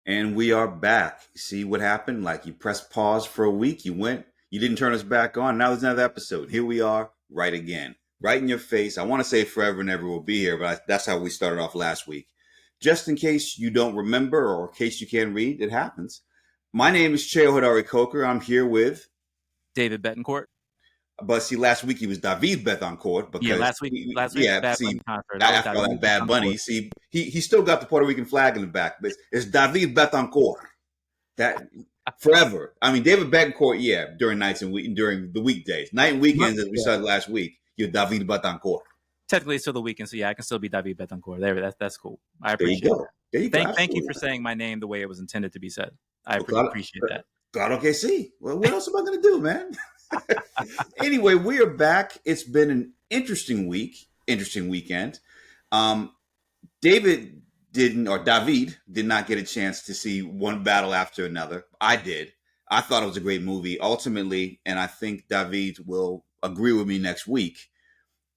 And we are back. See what happened? Like you pressed pause for a week, you went, you didn't turn us back on. Now there's another episode. Here we are, right again. Right in your face. I want to say forever and ever will be here, but that's how we started off last week. Just in case you don't remember or in case you can't read, it happens. My name is Cheo Hodari Coker. I'm here with David Betancourt. But see, last week he was David Betancourt because last week Bad Bunny concert. After all that Bad Bunny, see, he still got the Puerto Rican flag in the back, but it's David Betancourt. That forever. I mean, David Betancourt, yeah, during nights and during the weekdays, night and weekends, as we said last week. You're David Betancourt. Technically, it's still the weekend, so yeah, I can still be David Betancourt. That's cool. I appreciate it. There you go. Thank you for saying my name the way it was intended to be said. I appreciate that. Claro que sí. Well, what else am I going to do, man? Anyway, we are back. It's been an interesting weekend. David did not get a chance to see one battle after another. I did. I thought it was a great movie ultimately, and I think David will agree with me next week.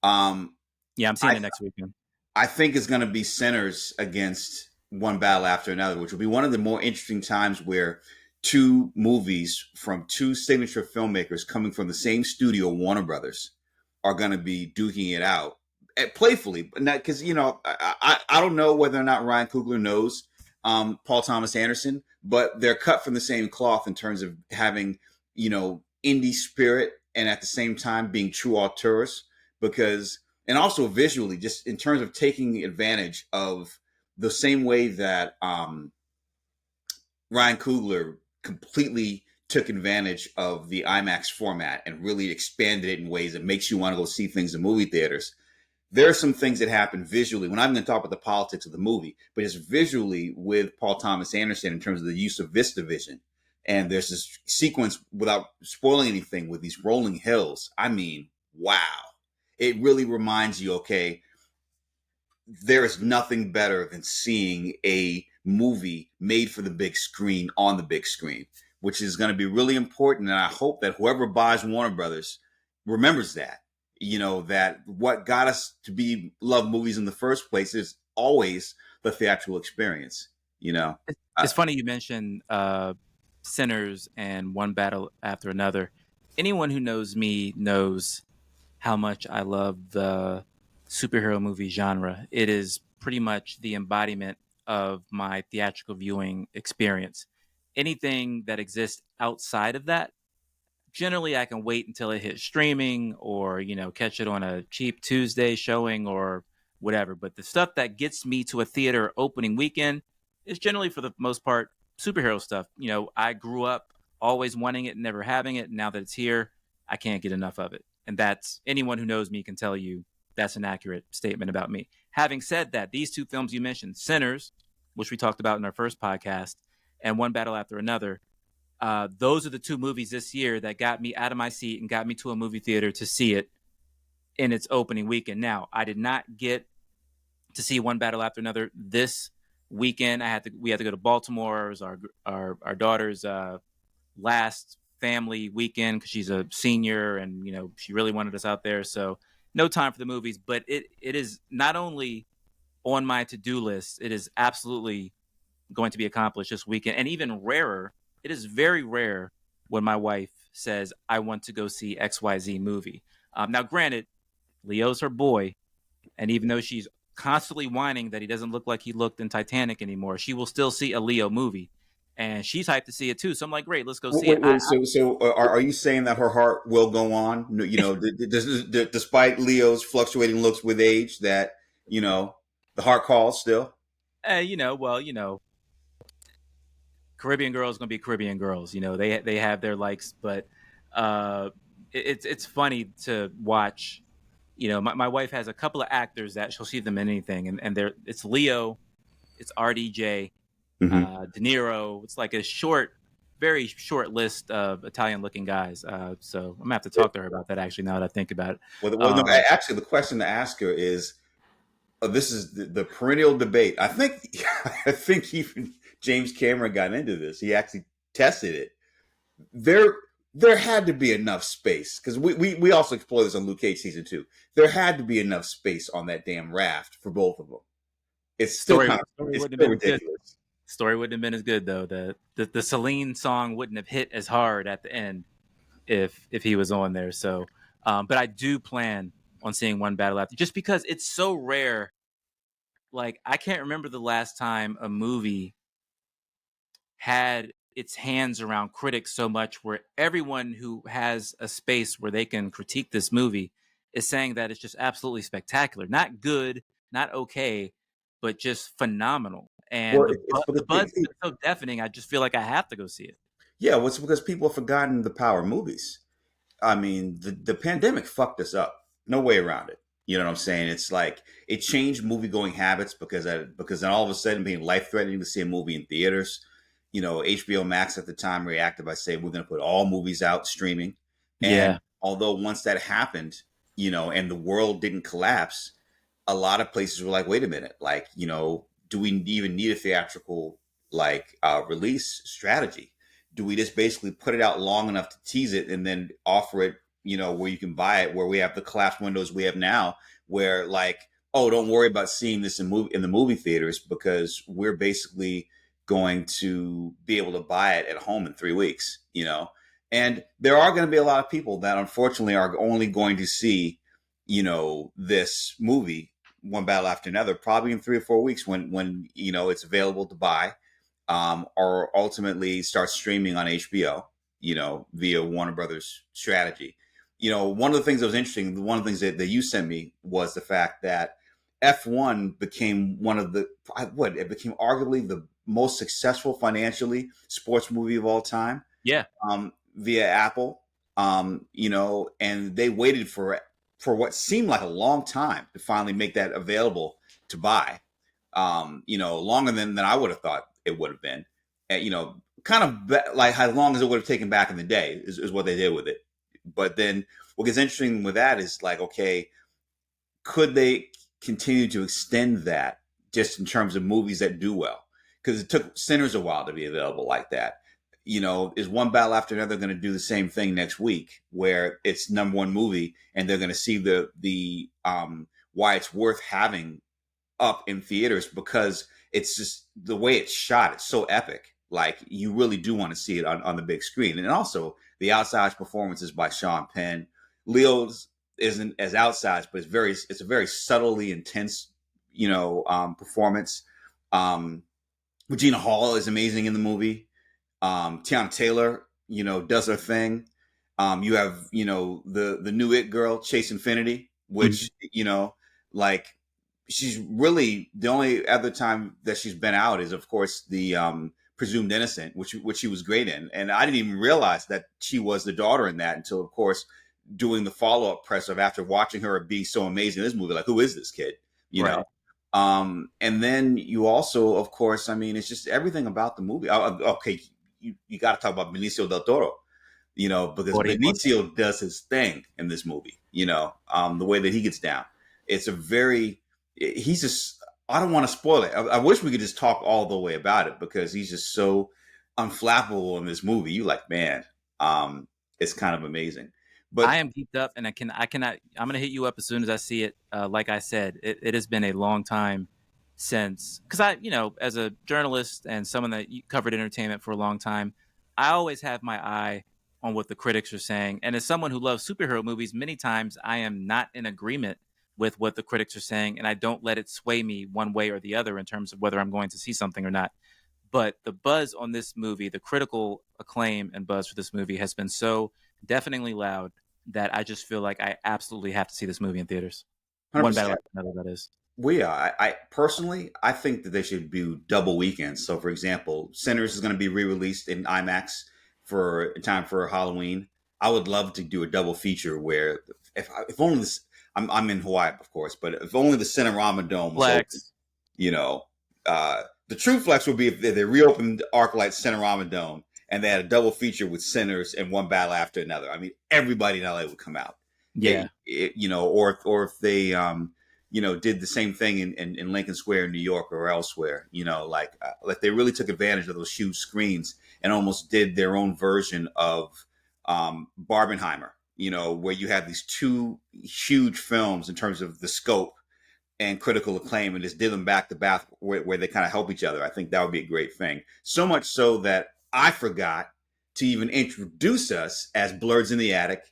Yeah, I'm seeing it next weekend. I think it's going to be Sinners against one battle after another, which will be one of the more interesting times where two movies from two signature filmmakers coming from the same studio, Warner Brothers, are going to be duking it out playfully, but not because I don't know whether or not Ryan Coogler knows Paul Thomas Anderson, but they're cut from the same cloth in terms of having indie spirit and at the same time being true auteurs, and also visually, just in terms of taking advantage of the same way that Ryan Coogler completely took advantage of the IMAX format and really expanded it in ways that makes you want to go see things in movie theaters. There are some things that happen visually. We're not even going to talk about the politics of the movie, but just visually with Paul Thomas Anderson in terms of the use of VistaVision. And there's this sequence, without spoiling anything, with these rolling hills. I mean, wow. It really reminds you, okay, there is nothing better than seeing a movie made for the big screen on the big screen, which is going to be really important. And I hope that whoever buys Warner Brothers remembers that, that what got us to love movies in the first place is always the theatrical experience, It's funny you mentioned Sinners and One Battle After Another. Anyone who knows me knows how much I love the superhero movie genre. It is pretty much the embodiment of my theatrical viewing experience. Anything that exists outside of that, generally I can wait until it hits streaming or, catch it on a cheap Tuesday showing or whatever. But the stuff that gets me to a theater opening weekend is generally, for the most part, superhero stuff. I grew up always wanting it and never having it. Now that it's here, I can't get enough of it. And that's, anyone who knows me can tell you that's an accurate statement about me. Having said that, these two films you mentioned, Sinners, which we talked about in our first podcast, and One Battle After Another, those are the two movies this year that got me out of my seat and got me to a movie theater to see it in its opening weekend. Now, I did not get to see One Battle After Another this weekend. We had to go to Baltimore. It was our daughter's last family weekend because she's a senior and she really wanted us out there, so no time for the movies. But it is not only on my to-do list, it is absolutely going to be accomplished this weekend. And even rarer, it is very rare when my wife says, I want to go see XYZ movie. Now granted, Leo's her boy, and even though she's constantly whining that he doesn't look like he looked in Titanic anymore, she will still see a Leo movie. And she's hyped to see it too. So I'm like, great, let's go see it. So are you saying that her heart will go on? Despite Leo's fluctuating looks with age, that, the heart calls still? Caribbean girls going to be Caribbean girls. They have their likes, but it's funny to watch. My wife has a couple of actors that she'll see them in anything. And it's Leo, it's RDJ, De Niro. It's like a very short list of Italian-looking guys. So I'm going to have to talk to her about that, actually, now that I think about it. No, actually, the question to ask her is, this is the perennial debate. I think even James Cameron got into this. He actually tested it. There had to be enough space, because we also explored this on Luke Cage season 2. There had to be enough space on that damn raft for both of them. It's still ridiculous. Story wouldn't have been as good though. The Celine song wouldn't have hit as hard at the end if he was on there. So, but I do plan on seeing One Battle After, just because it's so rare. Like, I can't remember the last time a movie had its hands around critics so much where everyone who has a space where they can critique this movie is saying that it's just absolutely spectacular. Not good, not okay, but just phenomenal. And Well, it's the because buzz has been so deafening, I just feel like I have to go see it. yeah, well, it's because people have forgotten the power of movies. I mean, the pandemic fucked us up. No way around it. You know what I'm saying? It's like it changed movie going habits because then all of a sudden being life threatening to see a movie in theaters. You know, HBO Max at the time reacted by saying we're going to put all movies out streaming. Yeah. And although once that happened, you know, and the world didn't collapse, a lot of places were like, wait a minute, like, you know, do we even need a theatrical release strategy? Do we just basically put it out long enough to tease it and then offer it, you know, where you can buy it, where we have the collapsed windows we have now, where like, oh, don't worry about seeing this in the movie theaters because we're basically going to be able to buy it at home in 3 weeks, you know? And there are going to be a lot of people that unfortunately are only going to see, you know, this movie One Battle After Another probably in 3 or 4 weeks when you know it's available to buy, or ultimately start streaming on HBO, you know, via Warner Brothers strategy. You know, one of the things that was interesting, one of the things that you sent me was the fact that F1 became one of the it became arguably the most successful financially sports movie of all time, Yeah. via Apple. You know, and they waited for what seemed like a long time to finally make that available to buy. You know, longer than I would have thought it would have been. You know, kind of like how long as it would have taken back in the day is what they did with it. But then what gets interesting with that is like, okay, could they continue to extend that just in terms of movies that do well? Because it took Sinners a while to be available like that. You know, is One Battle After Another going to do the same thing next week, where it's number one movie and they're going to see the why it's worth having up in theaters because it's just the way it's shot. It's so epic. Like you really do want to see it on the big screen. And also the outsized performances by Sean Penn. Leo's isn't as outsized, but it's a very subtly intense, you know, performance. Regina Hall is amazing in the movie. Tiana Taylor, you know, does her thing. You have, you know, the new It girl, Chase Infinity, which, you know, like she's really the only other time that she's been out is of course the Presumed Innocent, which she was great in. And I didn't even realize that she was the daughter in that until of course doing the follow-up press of after watching her be so amazing in this movie, like who is this kid? You Right. know? And then you also, of course, I mean, it's just everything about the movie. Okay, you got to talk about Benicio del Toro, you know, because Benicio does his thing in this movie, you know, the way that he gets down. It's he's just, I don't want to spoil it. I wish we could just talk all the way about it because he's just so unflappable in this movie. You like, man, it's kind of amazing. But I am geeked up, and I cannot. I'm gonna hit you up as soon as I see it. Like I said, it has been a long time since, because you know, as a journalist and someone that covered entertainment for a long time, I always have my eye on what the critics are saying. And as someone who loves superhero movies, many times I am not in agreement with what the critics are saying, and I don't let it sway me one way or the other in terms of whether I'm going to see something or not. But the buzz on this movie, the critical acclaim and buzz for this movie has been so deafeningly loud that I just feel like I absolutely have to see this movie in theaters. One battle 100%. after another, that is. Well, yeah, I personally, I think that they should do double weekends. So, for example, Sinners is going to be re-released in IMAX for in time for Halloween. I would love to do a double feature where, if only this, I'm in Hawaii, of course, but if only the Cinerama Dome was open, Flex. you know, the true flex would be if they reopened ArcLight Cinerama Dome and they had a double feature with Sinners and One Battle After Another. I mean, everybody in LA would come out. Yeah. You know, or if they, you know, did the same thing in Lincoln Square in New York or elsewhere, you know, like they really took advantage of those huge screens and almost did their own version of Barbenheimer, you know, where you have these two huge films in terms of the scope and critical acclaim and just did them back to back where they kind of help each other. I think that would be a great thing. So much so that I forgot to even introduce us as Blerds in the Attic.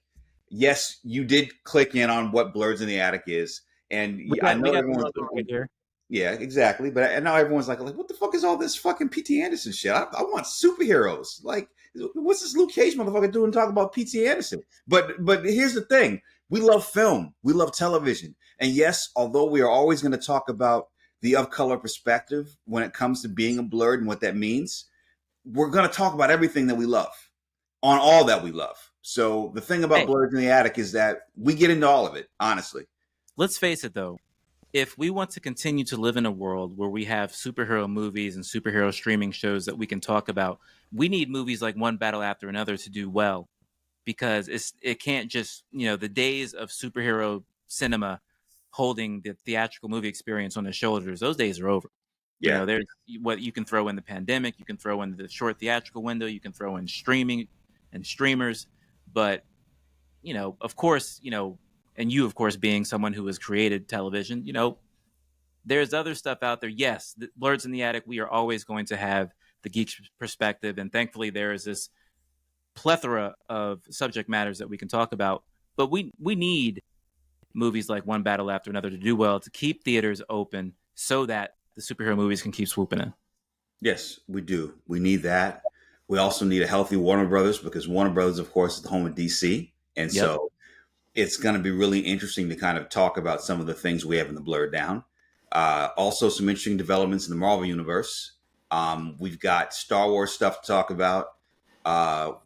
Yes, you did click in on what Blerds in the Attic is. And I know We got the everyone's, logo right here. yeah, exactly. But now everyone's like, what the fuck is all this fucking P.T. Anderson shit? I want superheroes. Like, what's this Luke Cage motherfucker doing talking about P.T. Anderson? But here's the thing: we love film, we love television, and yes, although we are always going to talk about the of color perspective when it comes to being a blerd and what that means, we're going to talk about everything that we love on all that we love. So the thing about Blerds in the Attic is that we get into all of it, honestly. Let's face it, though. If we want to continue to live in a world where we have superhero movies and superhero streaming shows that we can talk about, we need movies like One Battle After Another to do well, because it can't just, the days of superhero cinema holding the theatrical movie experience on their shoulders, those days are over. Yeah. There's what you can throw in the pandemic, you can throw in the short theatrical window, you can throw in streaming and streamers, but of course, and you, of course, being someone who has created television, there's other stuff out there. Yes, the Blerds in the Attic, we are always going to have the geek perspective, and thankfully there is this plethora of subject matters that we can talk about. But we need movies like One Battle After Another to do well, to keep theaters open so that the superhero movies can keep swooping in. Yes, we do. We need that. We also need a healthy Warner Brothers, because Warner Brothers, of course, is the home of DC. And so it's going to be really interesting to kind of talk about some of the things we have in the Blurred Down. Also, some interesting developments in the Marvel Universe. We've got Star Wars stuff to talk about.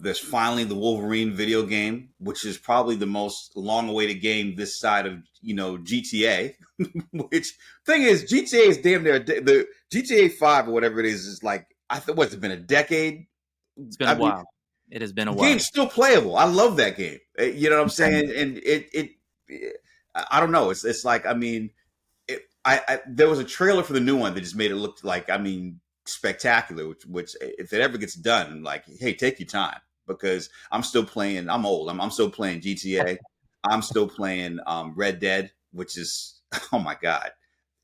There's finally the Wolverine video game, which is probably the most long-awaited game this side of, GTA. Which, thing is, GTA is damn near, the GTA 5 or whatever it is like, what's it been, a decade? It's been a while. It has been a while. Game's still playable. I love that game. You know what I'm saying? And I don't know. It's like, I mean, there was a trailer for the new one that just made it look like, I mean, spectacular. Which if it ever gets done, like, hey, take your time, because I'm still playing. I'm old. I'm still playing GTA. I'm still playing Red Dead, which is, oh my god.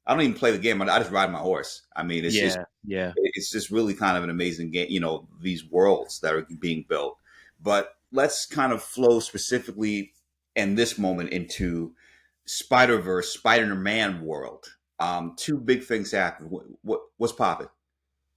I don't even play the game. I just ride my horse. I mean, it's just really kind of an amazing game, these worlds that are being built. But let's kind of flow specifically in this moment into Spider-Verse, Spider-Man world. Two big things happen. What's popping?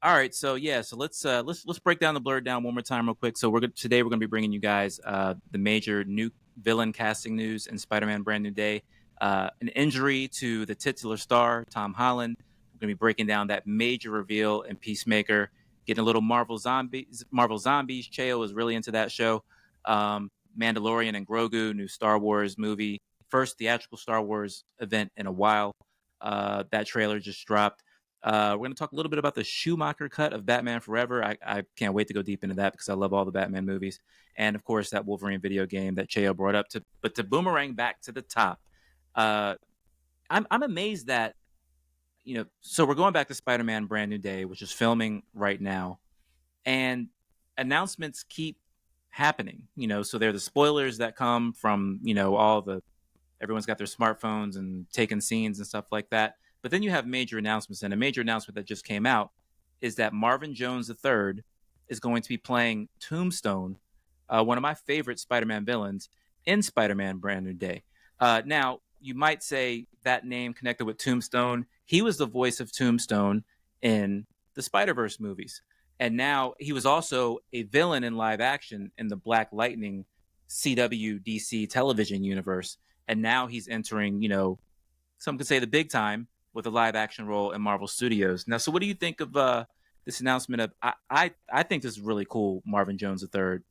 All right, so let's break down the Blurred Down one more time real quick. So today we're going to be bringing you guys the major new villain casting news in Spider-Man Brand New Day. An injury to the titular star, Tom Holland. We're going to be breaking down that major reveal in Peacemaker. Getting a little Marvel Zombies. Cheo is really into that show. Mandalorian and Grogu, new Star Wars movie. First theatrical Star Wars event in a while. That trailer just dropped. We're going to talk a little bit about the Schumacher cut of Batman Forever. I can't wait to go deep into that, because I love all the Batman movies. And, of course, that Wolverine video game that Cheo brought up. But to boomerang back to the top, I'm amazed that, so we're going back to Spider-Man Brand New Day, which is filming right now, and announcements keep happening, so there are the spoilers that come from, everyone's got their smartphones and taking scenes and stuff like that. But then you have major announcements, and a major announcement that just came out is that Marvin Jones III is going to be playing Tombstone, one of my favorite Spider-Man villains, in Spider-Man Brand New Day. Now, you might say that name connected with Tombstone. He was the voice of Tombstone in the Spider-Verse movies. And now he was also a villain in live action in the Black Lightning CW DC television universe. And now he's entering, some could say the big time, with a live action role in Marvel Studios. Now, so what do you think of this announcement of, I think this is really cool, Marvin Jones III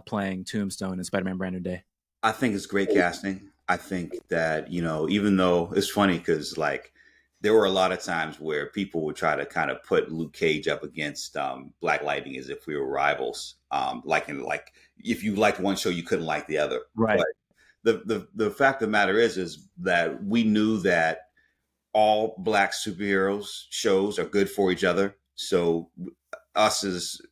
playing Tombstone in Spider-Man Brand New Day. I think it's great casting. I think that, even though it's funny, because like there were a lot of times where people would try to kind of put Luke Cage up against Black Lightning as if we were rivals. Like if you liked one show, you couldn't like the other. Right. But the fact of the matter is that we knew that all Black superheroes shows are good for each other. So us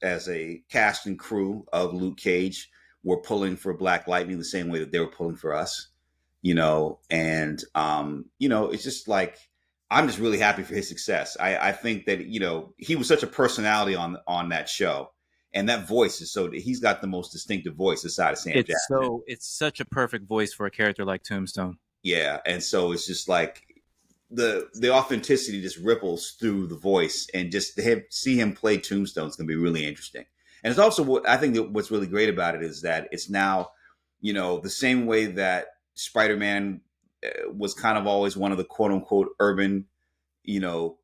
as a cast and crew of Luke Cage, were pulling for Black Lightning the same way that they were pulling for us. and it's just like I'm just really happy for his success. I think that he was such a personality on that show, and that voice is he's got the most distinctive voice aside of Sam Jackson. It's such a perfect voice for a character like Tombstone. Yeah, and so it's just like the authenticity just ripples through the voice, and just to see him play Tombstone is going to be really interesting. And it's also what I think that what's really great about it is that it's now, the same way that Spider-Man was kind of always one of the quote unquote urban,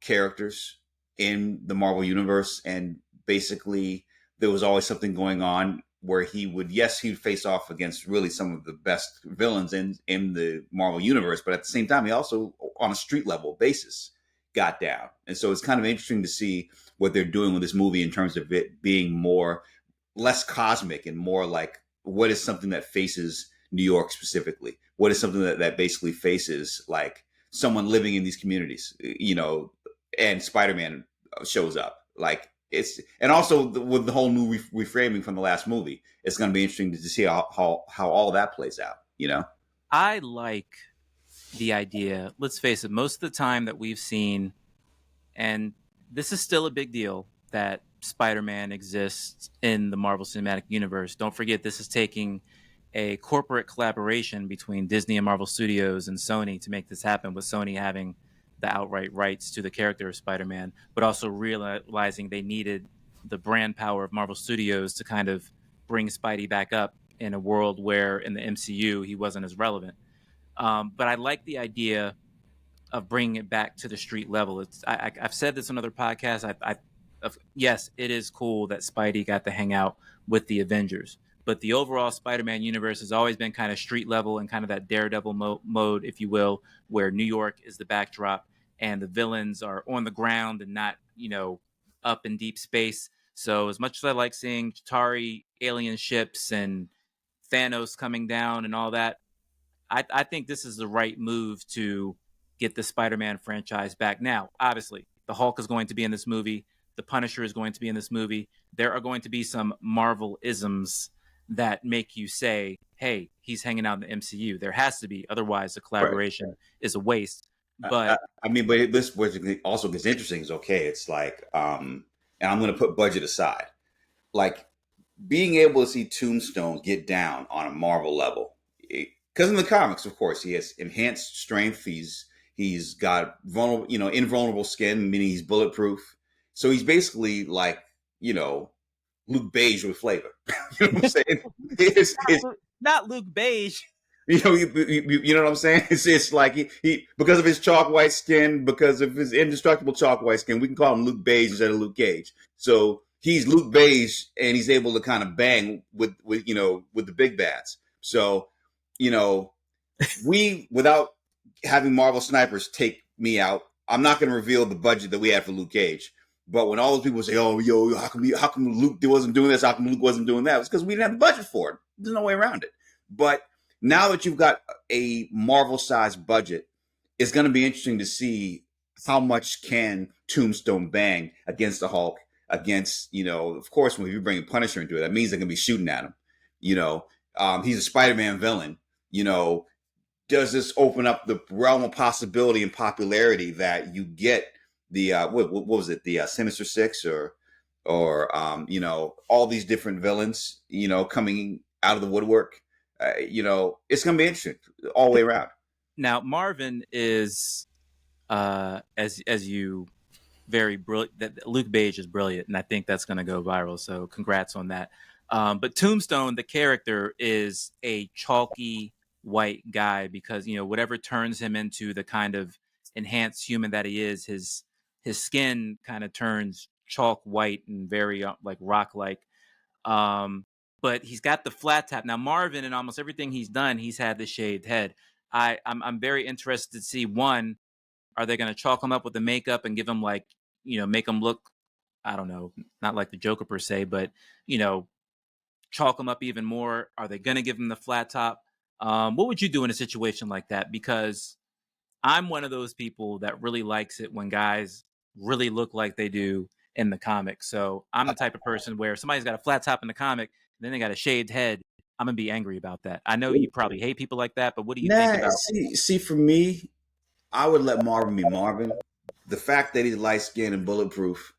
characters in the Marvel universe, and basically there was always something going on where he'd face off against really some of the best villains in the Marvel universe, but at the same time, he also, on a street level basis, got down. And so it's kind of interesting to see what they're doing with this movie in terms of it being less cosmic and more like what is something that faces New York specifically? What is something that basically faces like someone living in these communities, and Spider-Man shows up. Like and also with the whole new reframing from the last movie, it's going to be interesting to see how all that plays out. I like the idea. Let's face it, most of the time that we've seen, and this is still a big deal, that Spider-Man exists in the Marvel Cinematic Universe. Don't forget, this is taking a corporate collaboration between Disney and Marvel Studios and Sony to make this happen, with Sony having the outright rights to the character of Spider-Man, but also realizing they needed the brand power of Marvel Studios to kind of bring Spidey back up in a world where in the MCU he wasn't as relevant. But I like the idea of bringing it back to the street level. I've said this on other podcasts. Yes, it is cool that Spidey got to hang out with the Avengers, but the overall Spider-Man universe has always been kind of street level and kind of that Daredevil mode, if you will, where New York is the backdrop and the villains are on the ground and not, up in deep space. So as much as I like seeing Chitauri alien ships and Thanos coming down and all that, I think this is the right move to get the Spider-Man franchise back. Now, obviously, the Hulk is going to be in this movie. The Punisher is going to be in this movie. There are going to be some Marvel isms that make you say, hey, he's hanging out in the MCU. There has to be. Otherwise, the collaboration is a waste. But but this which also gets interesting is okay. It's like, and I'm going to put budget aside. Like being able to see Tombstone get down on a Marvel level, because in the comics, of course, he has enhanced strength. He's got invulnerable skin, meaning he's bulletproof. So he's basically like, Luke Beige with flavor. You know what I'm saying? Not Luke Beige. You know what I'm saying? It's like he because of his chalk white skin, because of his indestructible chalk white skin, we can call him Luke Beige instead of Luke Cage. So he's Luke Beige, and he's able to kind of bang with the big bats. So, we, without having Marvel snipers take me out, I'm not going to reveal the budget that we had for Luke Cage. But when all those people say, "Oh, how come Luke wasn't doing this? How come Luke wasn't doing that?" It's because we didn't have the budget for it. There's no way around it. But now that you've got a Marvel-sized budget, it's going to be interesting to see how much can Tombstone bang against the Hulk, against, of course, when you bring Punisher into it, that means they're going to be shooting at him. He's a Spider-Man villain. Does this open up the realm of possibility and popularity that you get the what was it, the Sinister Six or all these different villains coming out of the woodwork? It's going to be interesting all the way around. Now Marvin is as you very brilliant, that Luke Beige is brilliant, and I think that's going to go viral, so congrats on that. But Tombstone, the character, is a chalky white guy because whatever turns him into the kind of enhanced human that he is, his skin kind of turns chalk white and very like rock like. But he's got the flat top. Now Marvin, in almost everything he's done, he's had the shaved head. I'm very interested to see, one, are they going to chalk him up with the makeup and give him like make him look, I don't know, not like the Joker per se, but chalk him up even more? Are they going to give him the flat top? What would you do in a situation like that? Because I'm one of those people that really likes it when guys really look like they do in the comic. So I'm the type of person where somebody's got a flat top in the comic, then they got a shaved head. I'm gonna be angry about that. I know you probably hate people like that, but what do you think Nah, about? see, for me, I would let Marvin be Marvin. The fact that he's light skinned and bulletproof,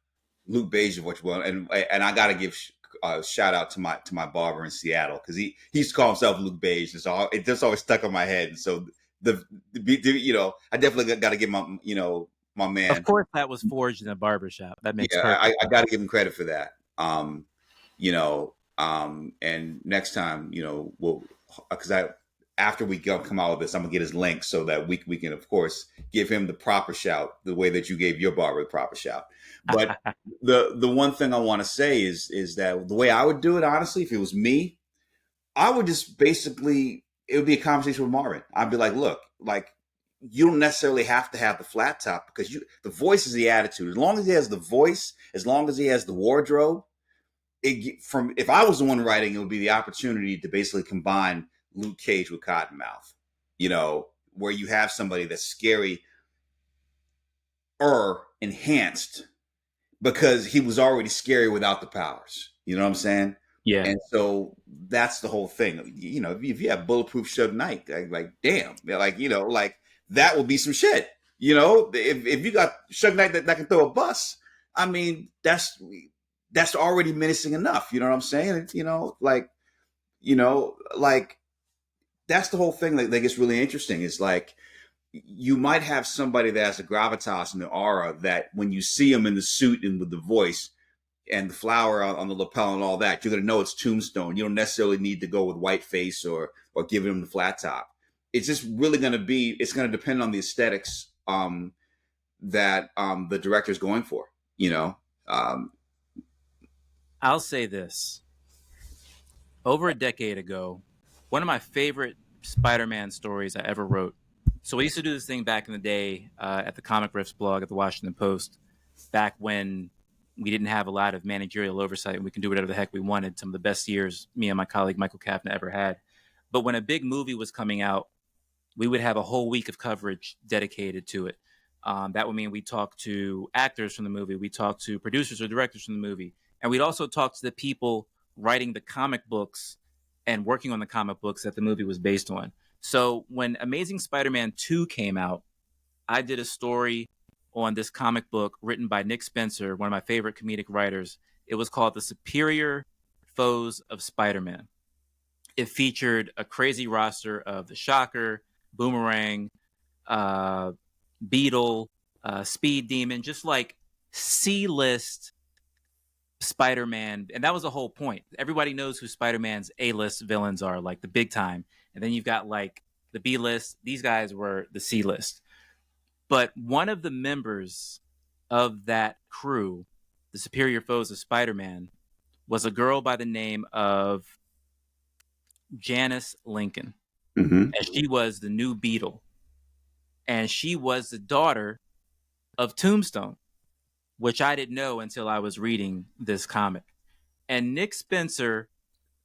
Luke Beige, what you want, and I got to give a shout out to my barber in Seattle because he used to call himself Luke Beige, and so it just always stuck in my head. And so I definitely got to give my Of man. course, that was forged in a barbershop. That makes Yeah, perfect I sense. got to give him credit for that. And next time, we'll because I after we come out with this, I'm gonna get his link so that we can of course give him the proper shout, the way that you gave your barber the proper shout. But the one thing I want to say is that the way I would do it, honestly, if it was me, I would just basically it would be a conversation with Marvin. I'd be like, look, like you don't necessarily have to have the flat top because the voice is the attitude. As long as he has the voice, as long as he has the wardrobe, from if I was the one writing, it would be the opportunity to basically combine Luke Cage with Cottonmouth, where you have somebody that's scary or enhanced because he was already scary without the powers. You know what I'm saying? Yeah. And so that's the whole thing. If you have bulletproof Suge Knight, like damn, like that would be some shit. If you got Suge Knight that can throw a bus, I mean, that's already menacing enough. You know what I'm saying? Like that's the whole thing that gets really interesting. Is like you might have somebody that has a gravitas and the aura that when you see him in the suit and with the voice and the flower on the lapel and all that, you're going to know it's Tombstone. You don't necessarily need to go with white face or giving him the flat top. It's just really going to it's going to depend on the aesthetics that the director's going for, I'll say this. Over a decade ago, one of my favorite Spider-Man stories I ever wrote. So we used to do this thing back in the day at the Comic Riffs blog at the Washington Post, back when we didn't have a lot of managerial oversight and we can do whatever the heck we wanted. Some of the best years me and my colleague Michael Kafna ever had. But when a big movie was coming out, we would have a whole week of coverage dedicated to it. That would mean we talk to actors from the movie, we talk to producers or directors from the movie, and we'd also talk to the people writing the comic books and working on the comic books that the movie was based on. So when Amazing Spider-Man 2 came out, I did a story on this comic book written by Nick Spencer, one of my favorite comedic writers. It was called The Superior Foes of Spider-Man. It featured a crazy roster of the Shocker, Boomerang, Beetle, Speed Demon, just like C-list Spider-Man. And that was the whole point. Everybody knows who Spider-Man's A-list villains are, like the big time. And then you've got like the B-list. These guys were the C-list. But one of the members of that crew, the Superior Foes of Spider-Man, was a girl by the name of Janice Lincoln. mm-hmm. And she was the new Beetle. And she was the daughter of Tombstone, which I didn't know until I was reading this comic. And Nick Spencer,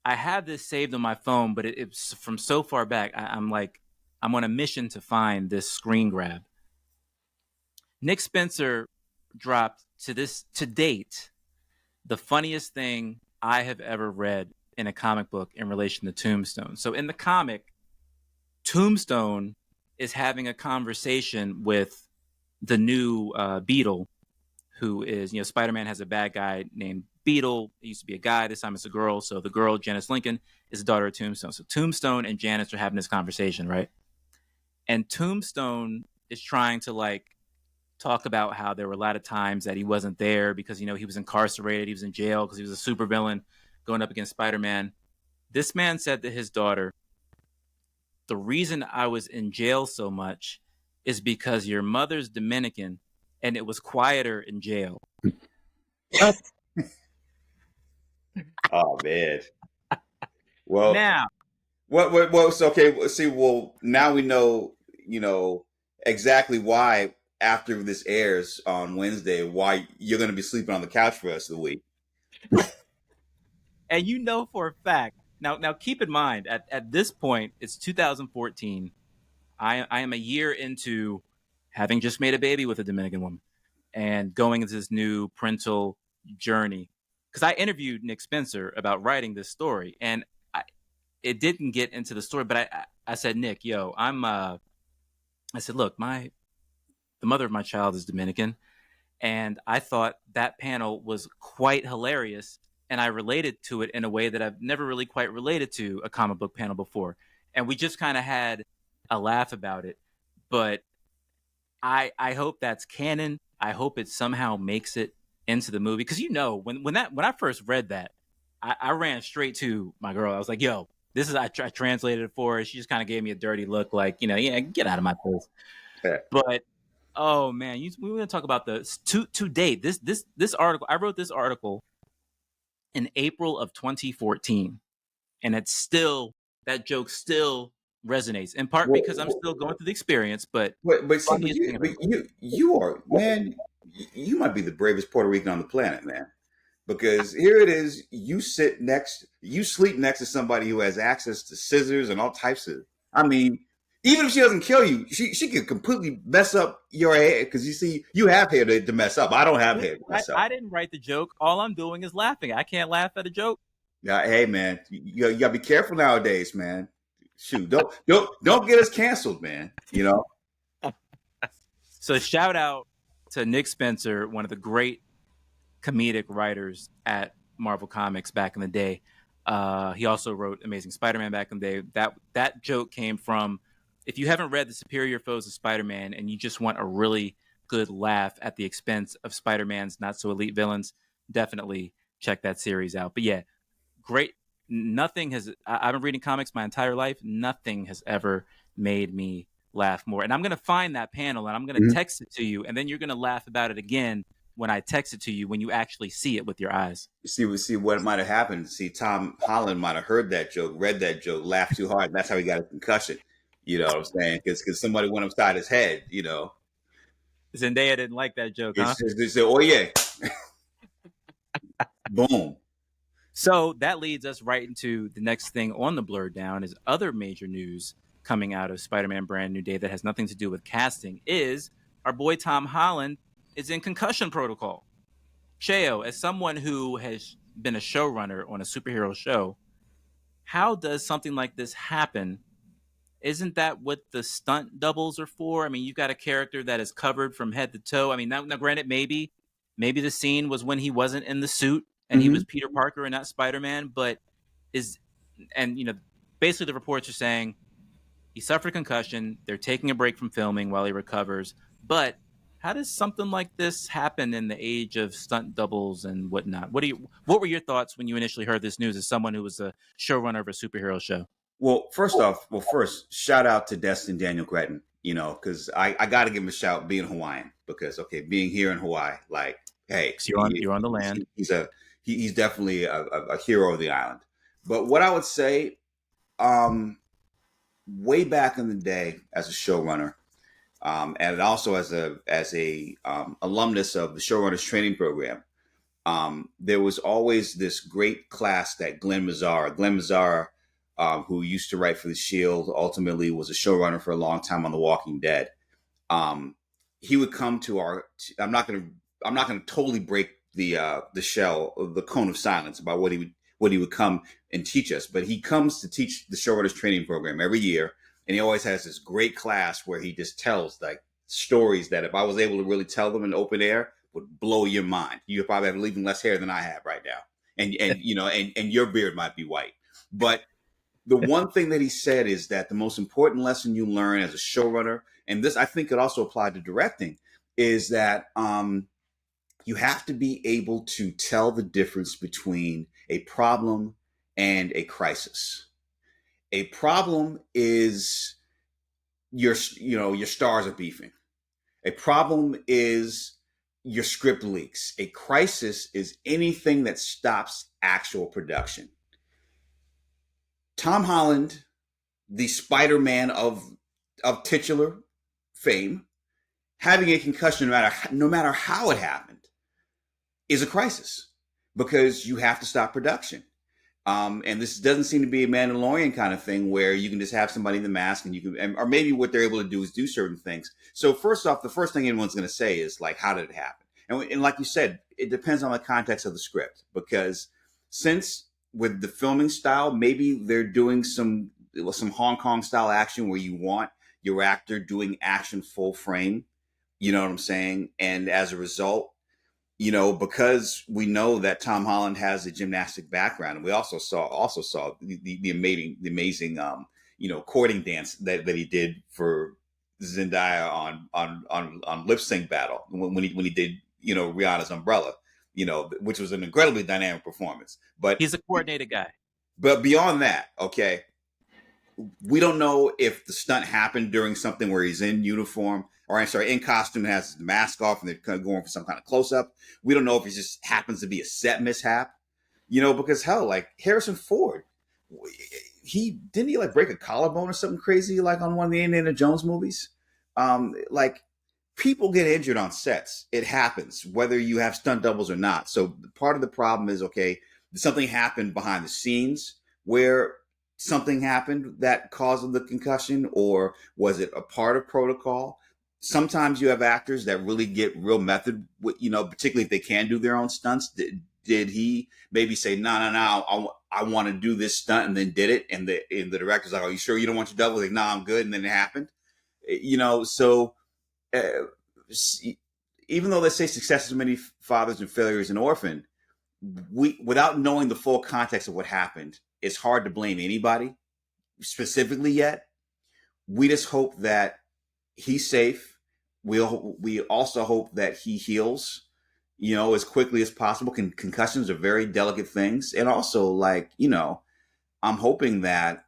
I have this saved on my phone, but it's from so far back. I'm on a mission to find this screen grab. Nick Spencer dropped to date the funniest thing I have ever read in a comic book in relation to Tombstone. So in the comic, Tombstone is having a conversation with the new Beetle, who is, Spider-Man has a bad guy named Beetle. It used to be a guy. This time it's a girl. So the girl, Janice Lincoln, is the daughter of Tombstone. So Tombstone and Janice are having this conversation, right? And Tombstone is trying to talk about how there were a lot of times that he wasn't there because, he was incarcerated. He was in jail because he was a supervillain going up against Spider-Man. This man said to his daughter, the reason I was in jail so much is because your mother's Dominican and it was quieter in jail. Oh man. Well, Now, so okay. See, well, now we know, exactly why after this airs on Wednesday, why you're going to be sleeping on the couch for the rest of the week. and for a fact, now keep in mind, at this point, it's 2014. I am a year into having just made a baby with a Dominican woman and going into this new parental journey. Because I interviewed Nick Spencer about writing this story, and it didn't get into the story. But I said, Nick, yo, I said, look, the mother of my child is Dominican, and I thought that panel was quite hilarious, and I related to it in a way that I've never really quite related to a comic book panel before, and we just kind of had a laugh about it. But I hope that's canon. I hope it somehow makes it into the movie, because when I first read that, I ran straight to my girl. I was like, "Yo, this is I translated it for her." She just kind of gave me a dirty look, like, yeah, get out of my face. Yeah. But oh man, we were going to talk about the to date. This article, I wrote this article in April of 2014, and it's still, that joke still resonates, in part because I'm still going through the experience. But see, you are, man. You might be the bravest Puerto Rican on the planet, man. Because here it is, you sleep next to somebody who has access to scissors and all types of. I mean, even if she doesn't kill you, she could completely mess up your hair, because you see, you have hair to mess up. I don't have hair to mess up. I didn't write the joke. All I'm doing is laughing. I can't laugh at a joke. Yeah, hey man, you gotta be careful nowadays, man. Shoot, don't get us canceled, man. So shout out to Nick Spencer, one of the great comedic writers at Marvel Comics back in the day. He also wrote Amazing Spider-Man back in the day. That joke came from, if you haven't read The Superior Foes of Spider-Man and you just want a really good laugh at the expense of Spider-Man's not so elite villains, definitely check that series out. But yeah, great. I've been reading comics my entire life. Nothing has ever made me laugh more. And I'm going to find that panel and I'm going to text it to you, and then you're going to laugh about it again when I text it to you, when you actually see it with your eyes. See what might have happened. See, Tom Holland might have heard that joke, read that joke, laughed too hard, and that's how he got a concussion. You know what I'm saying? Because somebody went upside his head. Zendaya didn't like that joke, huh? They said, "Oh yeah." Boom. So that leads us right into the next thing on the Blurred Down. Is other major news coming out of Spider-Man Brand New Day that has nothing to do with casting is our boy Tom Holland is in concussion protocol. Cheo, as someone who has been a showrunner on a superhero show, how does something like this happen? Isn't that what the stunt doubles are for? I mean, you've got a character that is covered from head to toe. I mean, now granted, maybe the scene was when he wasn't in the suit and he was Peter Parker and not Spider-Man, but basically the reports are saying he suffered a concussion. They're taking a break from filming while he recovers. But how does something like this happen in the age of stunt doubles and whatnot? What were your thoughts when you initially heard this news as someone who was a showrunner of a superhero show? Well, first, shout out to Destin Daniel Cretton, because I got to give him a shout being Hawaiian, because, being here in Hawaii, like, hey. You're on the land. He's definitely a hero of the island. But what I would say, way back in the day as a showrunner, and also as a alumnus of the showrunners training program, there was always this great class that Glenn Mazzara, who used to write for The Shield, ultimately was a showrunner for a long time on The Walking Dead. He would come to I'm not going to totally break the shell of the cone of silence about what he would come and teach us, but he comes to teach the showrunners training program every year. And he always has this great class where he just tells like stories that if I was able to really tell them in open air would blow your mind. You probably have even less hair than I have right now. And your beard might be white. But the one thing that he said is that the most important lesson you learn as a showrunner, and this I think could also apply to directing, is that you have to be able to tell the difference between a problem and a crisis. A problem is your stars are beefing. A problem is your script leaks. A crisis is anything that stops actual production. Tom Holland, the Spider-Man of titular fame, having a concussion, no matter how it happened, is a crisis, because you have to stop production. And this doesn't seem to be a Mandalorian kind of thing where you can just have somebody in the mask and or maybe what they're able to do is do certain things. So first off, the first thing anyone's going to say is like, how did it happen? And like you said, it depends on the context of the script, because since with the filming style, maybe they're doing some Hong Kong style action where you want your actor doing action full frame. You know what I'm saying? And as a result, because we know that Tom Holland has a gymnastic background, and we also saw the amazing courting dance that he did for Zendaya on Lip Sync Battle when he did Rihanna's Umbrella, which was an incredibly dynamic performance. He's a coordinated guy. But beyond that, okay, we don't know if the stunt happened during something where he's in uniform, or I'm sorry, in costume, has the mask off, and they're kind of going for some kind of close up. We don't know if it just happens to be a set mishap, because hell, like Harrison Ford, he like break a collarbone or something crazy, like on one of the Indiana Jones movies. Like people get injured on sets. It happens, whether you have stunt doubles or not. So part of the problem is, okay, something happened behind the scenes where something happened that caused the concussion, or was it a part of protocol? Sometimes you have actors that really get real method, particularly if they can do their own stunts. Did he maybe say, no, I want to do this stunt, and then did it? And the director's like, are you sure you don't want your double? Like, no, I'm good. And then it happened. So even though they say success is many fathers and failures an orphan, without knowing the full context of what happened, it's hard to blame anybody specifically yet. We just hope that he's safe. We also hope that he heals, as quickly as possible. Concussions are very delicate things. And also, I'm hoping that,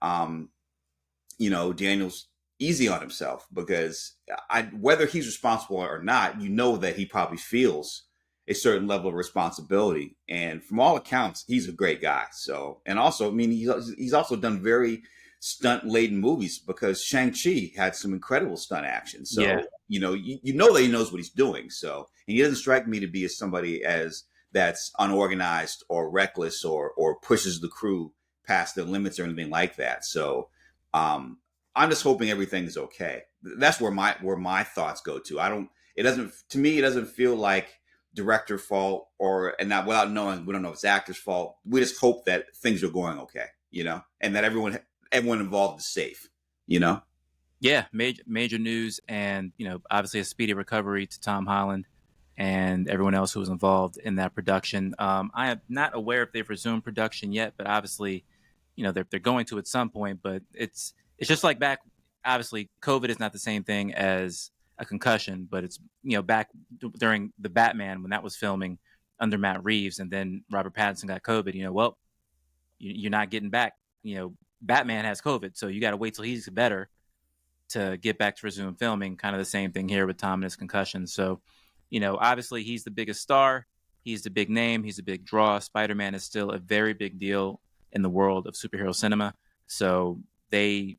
Daniel's easy on himself, because whether he's responsible or not, that he probably feels a certain level of responsibility. And from all accounts, he's a great guy. So, and also, I mean, he's also done very stunt laden movies, because Shang-Chi had some incredible stunt action. So, Yeah. that he knows what he's doing. So, and he doesn't strike me to be as somebody that's unorganized or reckless or pushes the crew past their limits or anything like that. So, I'm just hoping everything's okay. That's where my thoughts go to. It doesn't feel like director fault, and not without knowing, we don't know if it's actor's fault. We just hope that things are going okay, and that everyone involved is safe, Yeah, major news, and obviously a speedy recovery to Tom Holland and everyone else who was involved in that production. I am not aware if they've resumed production yet, but obviously, they're going to at some point. But it's just like back. Obviously, COVID is not the same thing as a concussion, but it's back during the Batman when that was filming under Matt Reeves, and then Robert Pattinson got COVID. Well, you're not getting back. Batman has COVID, so you got to wait till he's better to get back to resume filming. Kind of the same thing here with Tom and his concussion. So, obviously he's the biggest star. He's the big name. He's a big draw. Spider-Man is still a very big deal in the world of superhero cinema. So they're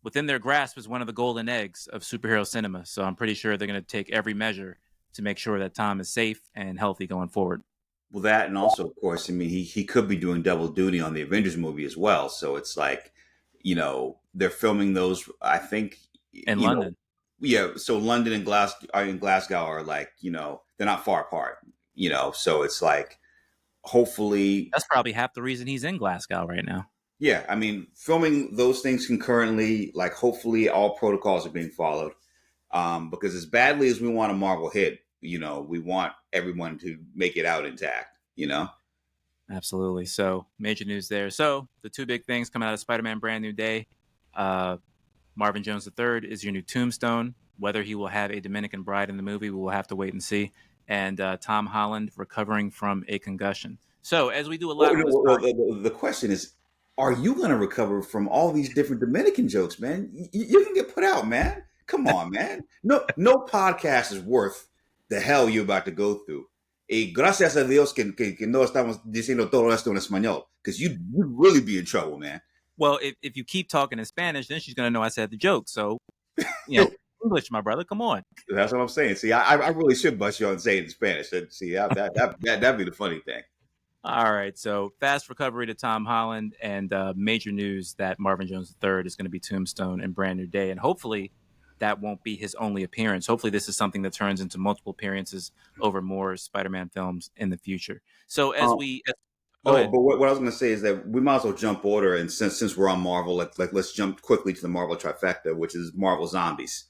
within their grasp is one of the golden eggs of superhero cinema. So I'm pretty sure they're going to take every measure to make sure that Tom is safe and healthy going forward. Well, that, and also, of course, I mean, he could be doing double duty on the Avengers movie as well. So it's like, they're filming those, I think, in London. Yeah. So London and Glasgow are like, they're not far apart, so it's like, hopefully. That's probably half the reason he's in Glasgow right now. Yeah. I mean, filming those things concurrently, like, hopefully all protocols are being followed. Because as badly as we want a Marvel hit, we want everyone to make it out intact, Absolutely. So major news there. So the two big things coming out of Spider-Man Brand New Day, Marvin Jones III is your new Tombstone. Whether he will have a Dominican bride in the movie, we will have to wait and see. And Tom Holland recovering from a concussion. So as we do a lot of this the question is, are you going to recover from all these different Dominican jokes, man? You can get put out, man. Come on, man. No podcast is worth the hell you're about to go through. Y gracias a Dios que no estamos diciendo todo esto en español, because you'd really be in trouble, man. Well, if you keep talking in Spanish, then she's going to know I said the joke. So, English, my brother, come on. That's what I'm saying. See, I really should bust you on saying in Spanish. See, that'd be the funny thing. All right, so fast recovery to Tom Holland, and major news that Marvin Jones III is going to be Tombstone in Brand New Day, and hopefully that won't be his only appearance. Hopefully this is something that turns into multiple appearances over more Spider-Man films in the future. So as we Go Oh, ahead. but what I was going to say is that we might as well jump order, and since we're on Marvel, let's jump quickly to the Marvel trifecta, which is Marvel Zombies.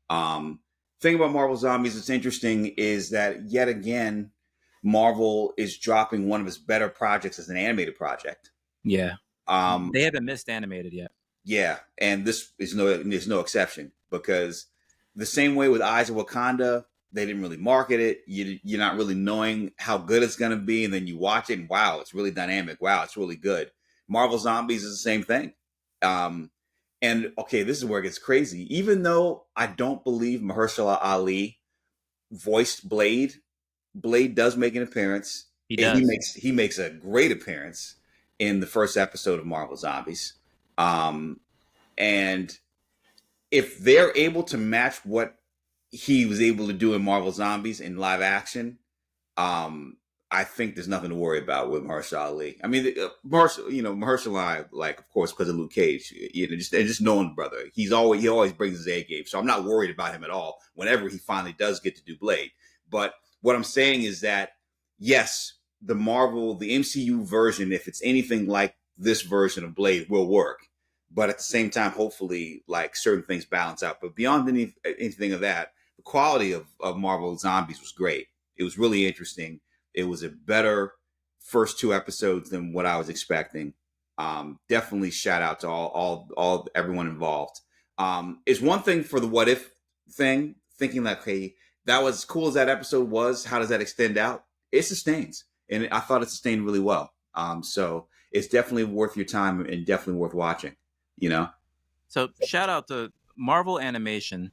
Um, thing about Marvel Zombies that's interesting is that yet again, Marvel is dropping one of its better projects as an animated project. Yeah, Um, they haven't missed animated yet. yeah, and this is no exception because the same way with Eyes of Wakanda, they didn't really market it. You're not really knowing how good it's going to be, and then you watch it, and wow, it's really dynamic. Wow, it's really good. Marvel Zombies is the same thing. Um, and okay, this is where it gets crazy. Even though I don't believe Mahershala Ali voiced Blade, Blade does make an appearance, He and does. he makes a great appearance in the first episode of Marvel Zombies. Um, and if they're able to match what he was able to do in Marvel Zombies in live action, um, I think there's nothing to worry about with Mahershala Ali. I mean, Mahershala Ali, like, of course, because of Luke Cage, just knowing the brother, he always brings his A game, so I'm not worried about him at all. Whenever he finally does get to do Blade, but what I'm saying is that yes, the MCU version, if it's anything like this version of Blade, will work. But at the same time, hopefully, like certain things balance out. But beyond anything of that, the quality of Marvel Zombies was great. It was really interesting. It was a better first two episodes than what I was expecting. Definitely shout out to all everyone involved. It's one thing for the what if thing, thinking like, hey, that was cool as that episode was. How does that extend out? It sustains, and I thought it sustained really well. So it's definitely worth your time and definitely worth watching. You know. So shout out to Marvel Animation.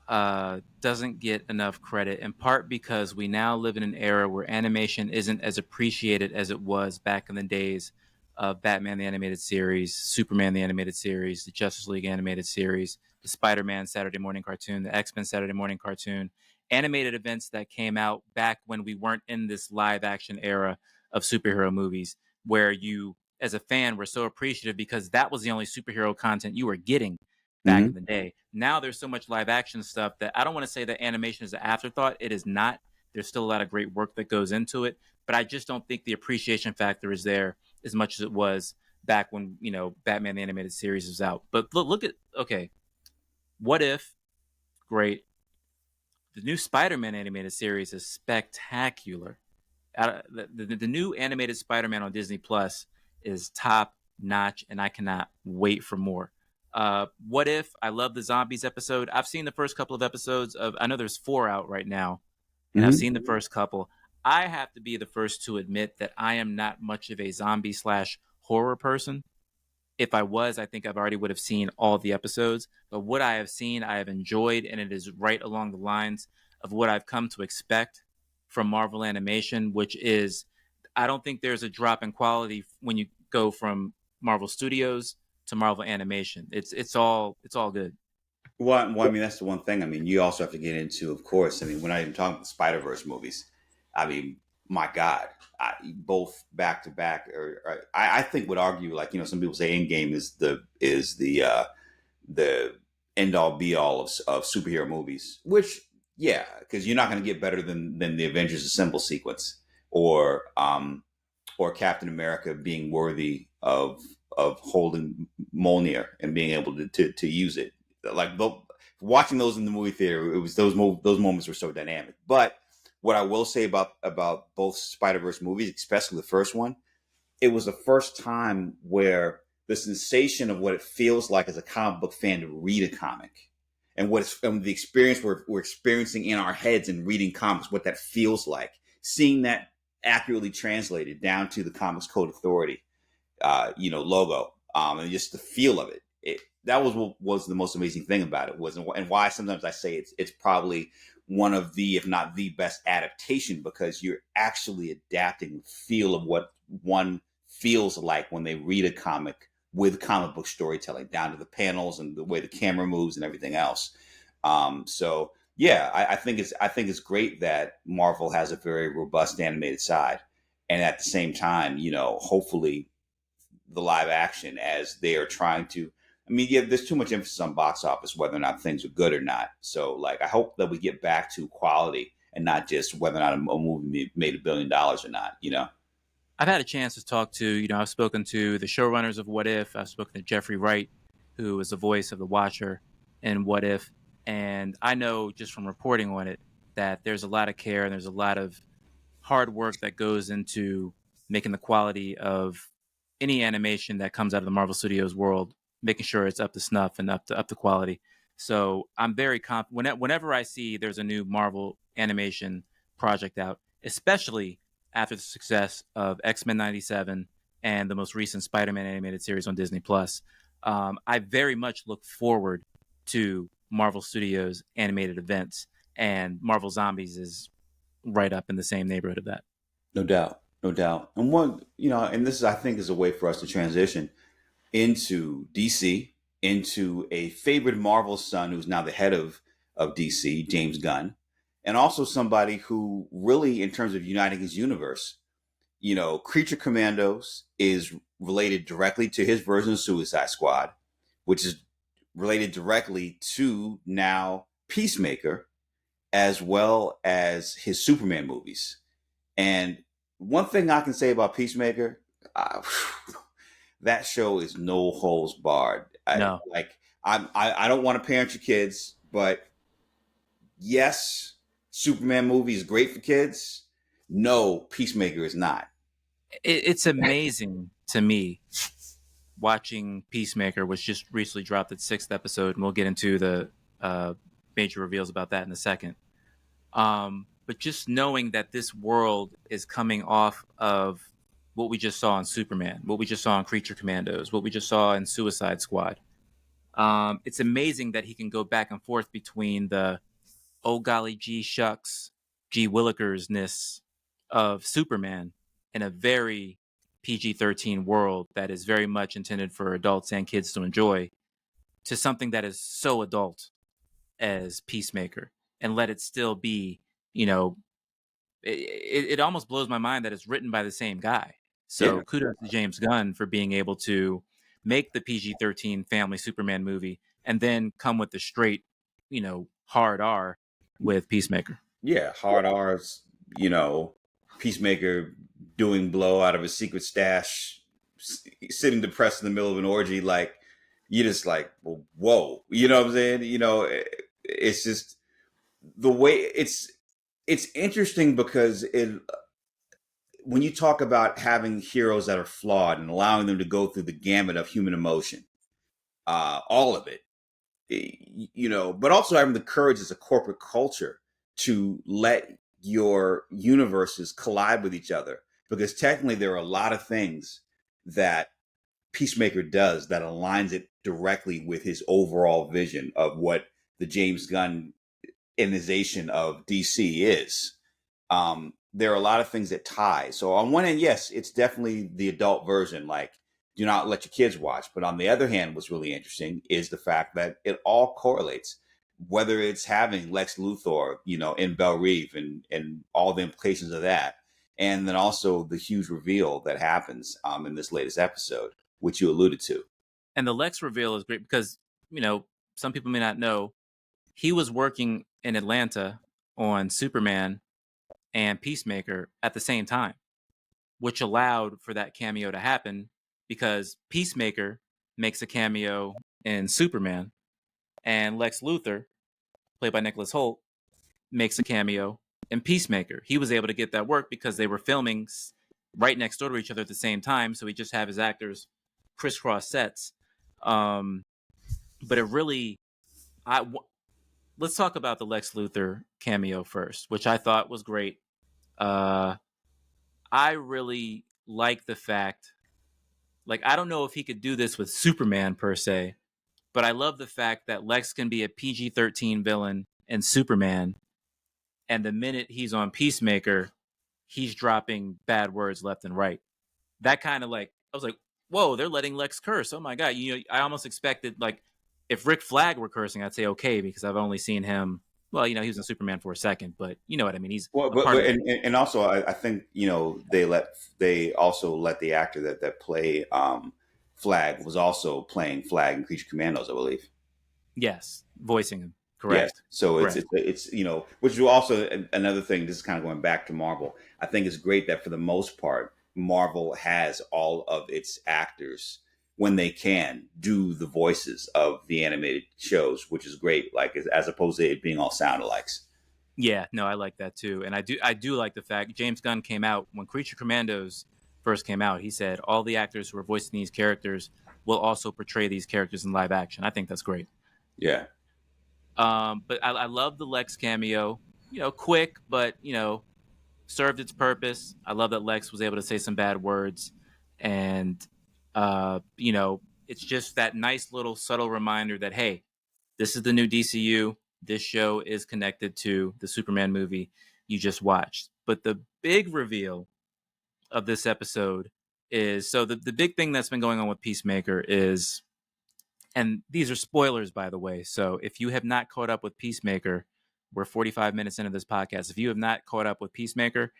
Doesn't get enough credit, in part because we now live in an era where animation isn't as appreciated as it was back in the days of Batman the Animated Series, Superman the Animated Series, the Justice League Animated Series, the Spider-Man Saturday morning cartoon, the X-Men Saturday morning cartoon, animated events that came out back when we weren't in this live action era of superhero movies, where you, as a fan, were so appreciative because that was the only superhero content you were getting back in Mm-hmm. the day. Now there's so much live action stuff that I don't want to say that animation is an afterthought. It is not. There's still a lot of great work that goes into it, but I just don't think the appreciation factor is there as much as it was back when, Batman the Animated Series was out. But look at, okay, What If, great. The new Spider-Man animated series is spectacular. The new animated Spider-Man on Disney Plus is top notch, and I cannot wait for more. What If? I love the zombies episode. I've seen the first couple of episodes of. I know there's 4 out right now, and I've Mm-hmm. seen the first couple. I have to be the first to admit that I am not much of a zombie slash horror person. If I was, I think I've already would have seen all the episodes. But what I have seen, I have enjoyed, and it is right along the lines of what I've come to expect from Marvel Animation, which is I don't think there's a drop in quality when you go from Marvel Studios to Marvel Animation. It's all good. Well, I mean, that's the one thing. I mean, you also have to get into, of course. I mean, we're not even talking about the Spider-Verse movies. I mean, my God, both back to back. I think would argue, like, some people say Endgame is the end all be all of superhero movies. Which, yeah, because you're not going to get better than the Avengers Assemble sequence or Captain America being worthy of holding Mjolnir and being able to use it. Like watching those in the movie theater, it was those moments were so dynamic. But what I will say about both Spider-Verse movies, especially the first one, it was the first time where the sensation of what it feels like as a comic book fan to read a comic and the experience we're experiencing in our heads and reading comics, what that feels like, seeing that accurately translated down to the Comics Code Authority, logo, and just the feel of it. That was what was the most amazing thing about it and why sometimes I say it's probably one of the, if not the best adaptation, because you're actually adapting the feel of what one feels like when they read a comic with comic book storytelling, down to the panels and the way the camera moves and everything else. So yeah, I think it's great that Marvel has a very robust animated side, and at the same time, hopefully the live action, as they are trying to. I mean, yeah, there's too much emphasis on box office, whether or not things are good or not. So, like, I hope that we get back to quality and not just whether or not a movie made $1 billion or not. I've had a chance to talk to, I've spoken to the showrunners of What If. I've spoken to Jeffrey Wright, who is the voice of the Watcher in What If. And I know just from reporting on it that there's a lot of care and there's a lot of hard work that goes into making the quality of any animation that comes out of the Marvel Studios world, making sure it's up to snuff and up to quality. So I'm very confident whenever I see there's a new Marvel animation project out, especially after the success of X-Men 97 and the most recent Spider-Man animated series on Disney Plus. I very much look forward to Marvel Studios animated events, and Marvel Zombies is right up in the same neighborhood of that. No doubt, no doubt. And and this is, I think, is a way for us to transition into DC, into a favorite Marvel son who's now the head of DC, James Gunn, and also somebody who really, in terms of uniting his universe, Creature Commandos is related directly to his version of Suicide Squad, which is related directly to now Peacemaker, as well as his Superman movies. And one thing I can say about Peacemaker, that show is no holds barred. No. I don't want to parent your kids, but yes, Superman movie is great for kids. No, Peacemaker is not. It's amazing to me watching Peacemaker, which just recently dropped its 6th episode, and we'll get into the major reveals about that in a second. But just knowing that this world is coming off of what we just saw in Superman, what we just saw in Creature Commandos, what we just saw in Suicide Squad. It's amazing that he can go back and forth between the oh golly gee shucks, gee willikers-ness of Superman in a very PG-13 world that is very much intended for adults and kids to enjoy, to something that is so adult as Peacemaker, and let it still be, it almost blows my mind that it's written by the same guy. So kudos to James Gunn for being able to make the PG-13 family Superman movie and then come with the straight, hard R with Peacemaker. Yeah, hard R's, Peacemaker doing blow out of his secret stash, sitting depressed in the middle of an orgy. Like, you're just like, well, whoa, you know what I'm saying? It's just the way it's interesting because when you talk about having heroes that are flawed and allowing them to go through the gamut of human emotion, all of it, but also having the courage as a corporate culture to let your universes collide with each other, because technically there are a lot of things that Peacemaker does that aligns it directly with his overall vision of what the James Gunnization of DC is. There are a lot of things that tie. So on one end, yes, it's definitely the adult version, like, do not let your kids watch. But on the other hand, what's really interesting is the fact that it all correlates, whether it's having Lex Luthor, in Belle Reve and all the implications of that. And then also the huge reveal that happens in this latest episode, which you alluded to. And the Lex reveal is great because, some people may not know, he was working in Atlanta on Superman and Peacemaker at the same time, which allowed for that cameo to happen because Peacemaker makes a cameo in Superman, and Lex Luthor, played by Nicholas Hoult, makes a cameo in Peacemaker. He was able to get that work because they were filming right next door to each other at the same time, so he just have his actors crisscross sets. But it really, let's talk about the Lex Luthor cameo first, which I thought was great. I really like the fact, I don't know if he could do this with Superman per se, but I love the fact that Lex can be a PG-13 villain in Superman, and the minute he's on Peacemaker, he's dropping bad words left and right. That kind of I was like, whoa, they're letting Lex curse. Oh my God. I almost expected, if Rick Flag were cursing, I'd say okay, because I've only seen him. Well, he was in Superman for a second, but you know what I mean. He's and also I think they also let the actor that play Flag was also playing Flag in Creature Commandos, I believe. Yes, voicing him. Correct. Yes. So Correct. it's which is also another thing. This is kind of going back to Marvel. I think it's great that for the most part Marvel has all of its actors, when they can, do the voices of the animated shows, which is great. Like, as opposed to it being all sound alikes. Yeah, no, I like that too, and I do like the fact James Gunn came out when Creature Commandos first came out. He said all the actors who are voicing these characters will also portray these characters in live action. I think that's great. Yeah. But I love the Lex cameo. Quick, but served its purpose. I love that Lex was able to say some bad words, and it's just that nice little subtle reminder that, hey, this is the new DCU. This show is connected to the Superman movie you just watched. But the big reveal of this episode is, so the big thing that's been going on with Peacemaker is, and these are spoilers, by the way. So if you have not caught up with Peacemaker, we're 45 minutes into this podcast. If you have not caught up with Peacemaker,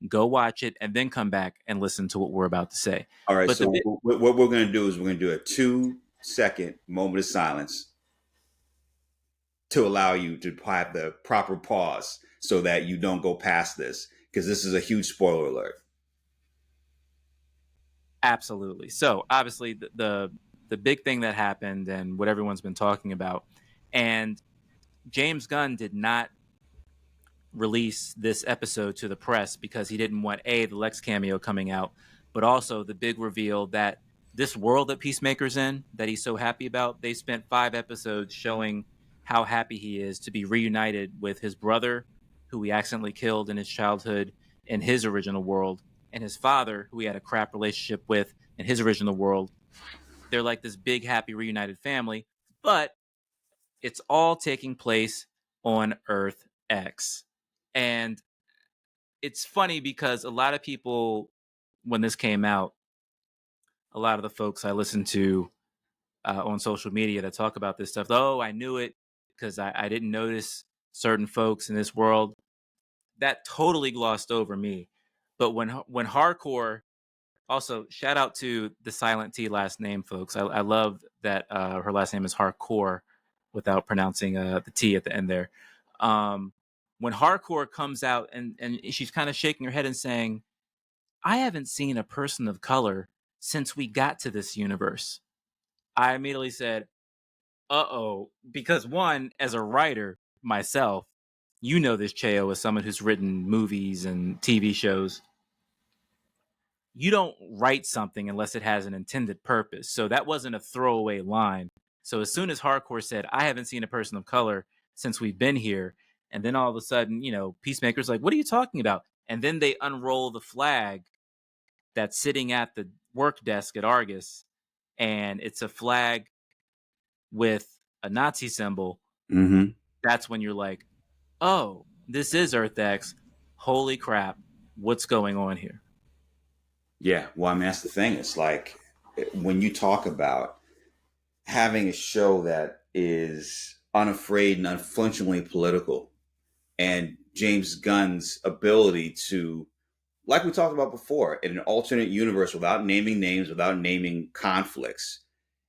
go watch it and then come back and listen to what we're about to say. All right. But So what we're going to do is we're going to do a 2-second moment of silence to allow you to have the proper pause so that you don't go past this, because this is a huge spoiler alert. Absolutely. So obviously the big thing that happened and what everyone's been talking about, and James Gunn did not release this episode to the press because he didn't want the Lex cameo coming out, but also the big reveal that this world that Peacemaker's in, that he's so happy about, they spent 5 episodes showing how happy he is to be reunited with his brother, who he accidentally killed in his childhood in his original world, and his father, who he had a crap relationship with in his original world. They're like this big, happy, reunited family, but it's all taking place on Earth X. And it's funny because a lot of people, when this came out, a lot of the folks I listen to on social media that talk about this stuff, oh, I knew it because I didn't notice certain folks in this world. That totally glossed over me. But when Hardcore, also shout out to the Silent T last name, folks. I love that her last name is Hardcore without pronouncing the T at the end there. When Hardcore comes out and she's kind of shaking her head and saying, I haven't seen a person of color since we got to this universe, I immediately said, uh-oh, because one, as a writer myself, this, Cheo, as someone who's written movies and TV shows, you don't write something unless it has an intended purpose. So that wasn't a throwaway line. So as soon as Hardcore said, I haven't seen a person of color since we've been here, and then all of a sudden, Peacemaker's like, what are you talking about? And then they unroll the flag that's sitting at the work desk at Argus, and it's a flag with a Nazi symbol. Mm-hmm. That's when you're like, oh, this is Earth X. Holy crap, what's going on here? Yeah, well, I mean, that's the thing. It's like, when you talk about having a show that is unafraid and unflinchingly political, and James Gunn's ability to, like we talked about before, in an alternate universe, without naming names, without naming conflicts,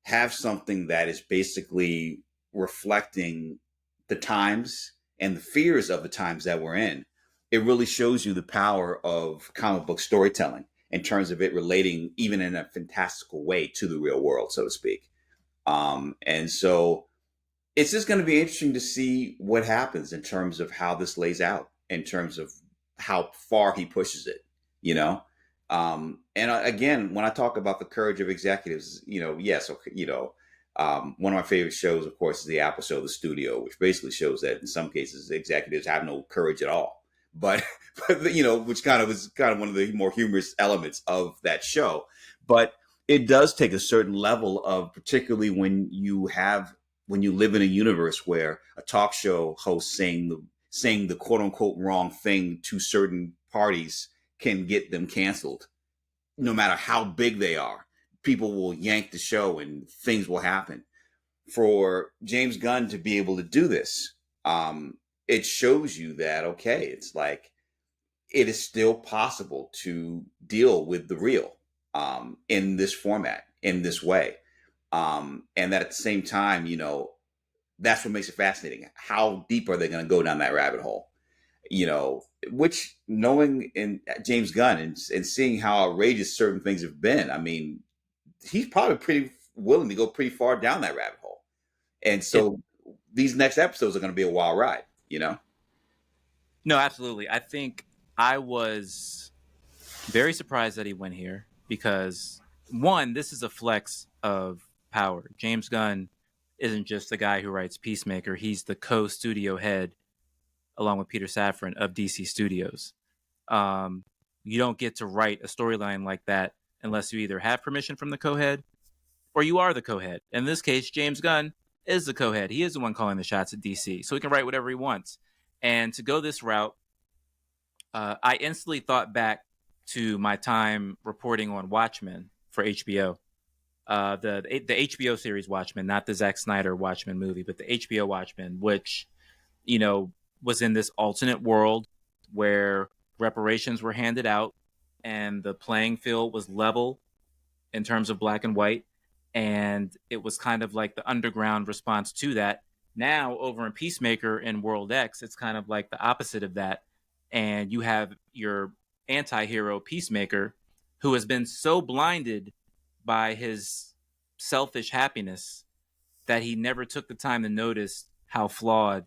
have something that is basically reflecting the times and the fears of the times that we're in. It really shows you the power of comic book storytelling in terms of it relating, even in a fantastical way, to the real world, so to speak. And so it's just going to be interesting to see what happens in terms of how this lays out, in terms of how far he pushes it, you know? And again, when I talk about the courage of executives, yes, one of my favorite shows, of course, is the Apple Show, The Studio, which basically shows that in some cases, executives have no courage at all. But which kind of is one of the more humorous elements of that show. But it does take a certain level of, particularly when you live in a universe where a talk show host saying the quote unquote wrong thing to certain parties can get them canceled, no matter how big they are. People will yank the show and things will happen. For James Gunn to be able to do this, it shows you that, okay, it's like, it is still possible to deal with the real in this format, in this way. And that at the same time, that's what makes it fascinating. How deep are they going to go down that rabbit hole? which knowing in James Gunn and seeing how outrageous certain things have been, I mean, he's probably pretty willing to go pretty far down that rabbit hole. And It, so these next episodes are going to be a wild ride, you know? no, absolutely. I think I was very surprised that he went here because one, this is a flex of power. James Gunn isn't just the guy who writes Peacemaker; he's the co-studio head, along with Peter Safran of DC Studios. Um, you don't get to write a storyline like that unless you either have permission from the co-head or you are the co-head. In this case, James Gunn is the co-head. He is the one calling the shots at DC, so he can write whatever he wants. And to go this route, I instantly thought back to my time reporting on Watchmen for HBO. The HBO series Watchmen, not the Zack Snyder Watchmen movie, but the HBO Watchmen, which, you know, was in this alternate world where reparations were handed out and the playing field was level in terms of black and white. And it was kind of like the underground response to that. Now, over in Peacemaker and World X, it's kind of like the opposite of that. And you have your anti hero Peacemaker, who has been so blinded by his selfish happiness that he never took the time to notice how flawed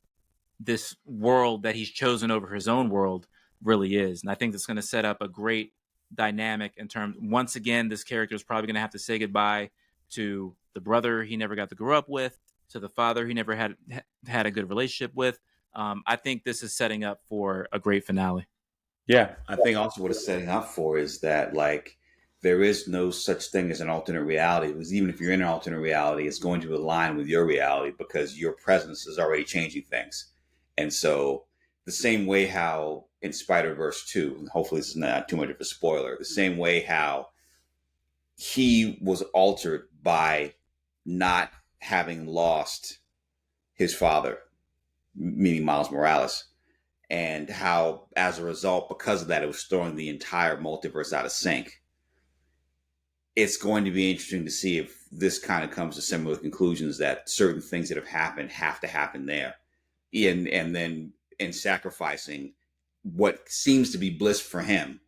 this world that he's chosen over his own world really is. And I think that's going to set up a great dynamic in terms, once again, this character is probably going to have to say goodbye to the brother he never got to grow up with, to the father he never had a good relationship with. I think this is setting up for a great finale. Yeah. I think also what it's setting up for is that, like, there is no such thing as an alternate reality, because even if you're in an alternate reality, it's going to align with your reality because your presence is already changing things. And so, the same way how in Spider-Verse 2, and hopefully this is not too much of a spoiler, the same way how he was altered by not having lost his father, meaning Miles Morales, and how, as a result, because of that, it was throwing the entire multiverse out of sync. It's going to be interesting to see if this kind of comes to similar conclusions, that certain things that have to happen there. And then in sacrificing what seems to be bliss for him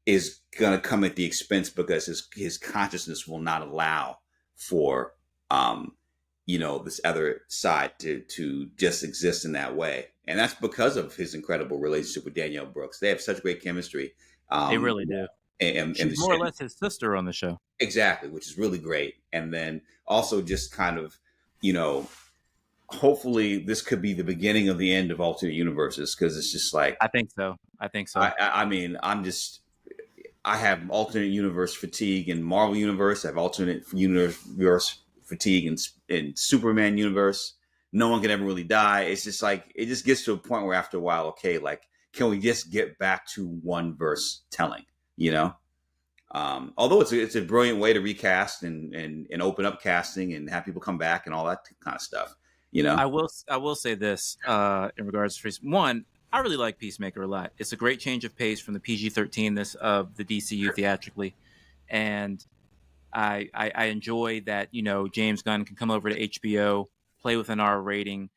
is going to come at the expense, because his consciousness will not allow for this other side to just exist in that way. And that's because of his incredible relationship with Danielle Brooks. They have such great chemistry. They really do. And she's more or less his sister on the show. Exactly, which is really great. And then also just kind of, hopefully this could be the beginning of the end of alternate universes, because it's just like, I think so. I mean, I have alternate universe fatigue in Marvel universe. I have alternate universe fatigue in Superman universe. No one can ever really die. It's just like, it just gets to a point where after a while, okay, like, can we just get back to one verse telling, although it's a brilliant way to recast and open up casting and have people come back and all that kind of stuff, I will say this in regards to one, I really like Peacemaker a lot. It's a great change of pace from the PG-13ness of the DCU theatrically, and I enjoy that James Gunn can come over to HBO, play with an R rating,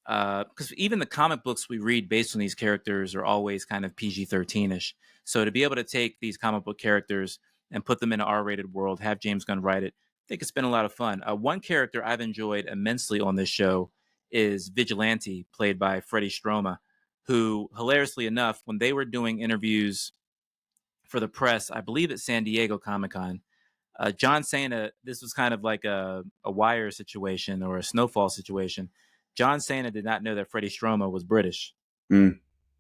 because even the comic books we read based on these characters are always kind of PG-13ish. So to be able to take these comic book characters and put them in an R-rated world, have James Gunn write it, I think it's been a lot of fun. One character I've enjoyed immensely on this show is Vigilante, played by Freddie Stroma, who, hilariously enough, when they were doing interviews for the press, I believe at San Diego Comic-Con, John Cena, this was kind of like a Wire situation or a Snowfall situation. John Cena did not know that Freddie Stroma was British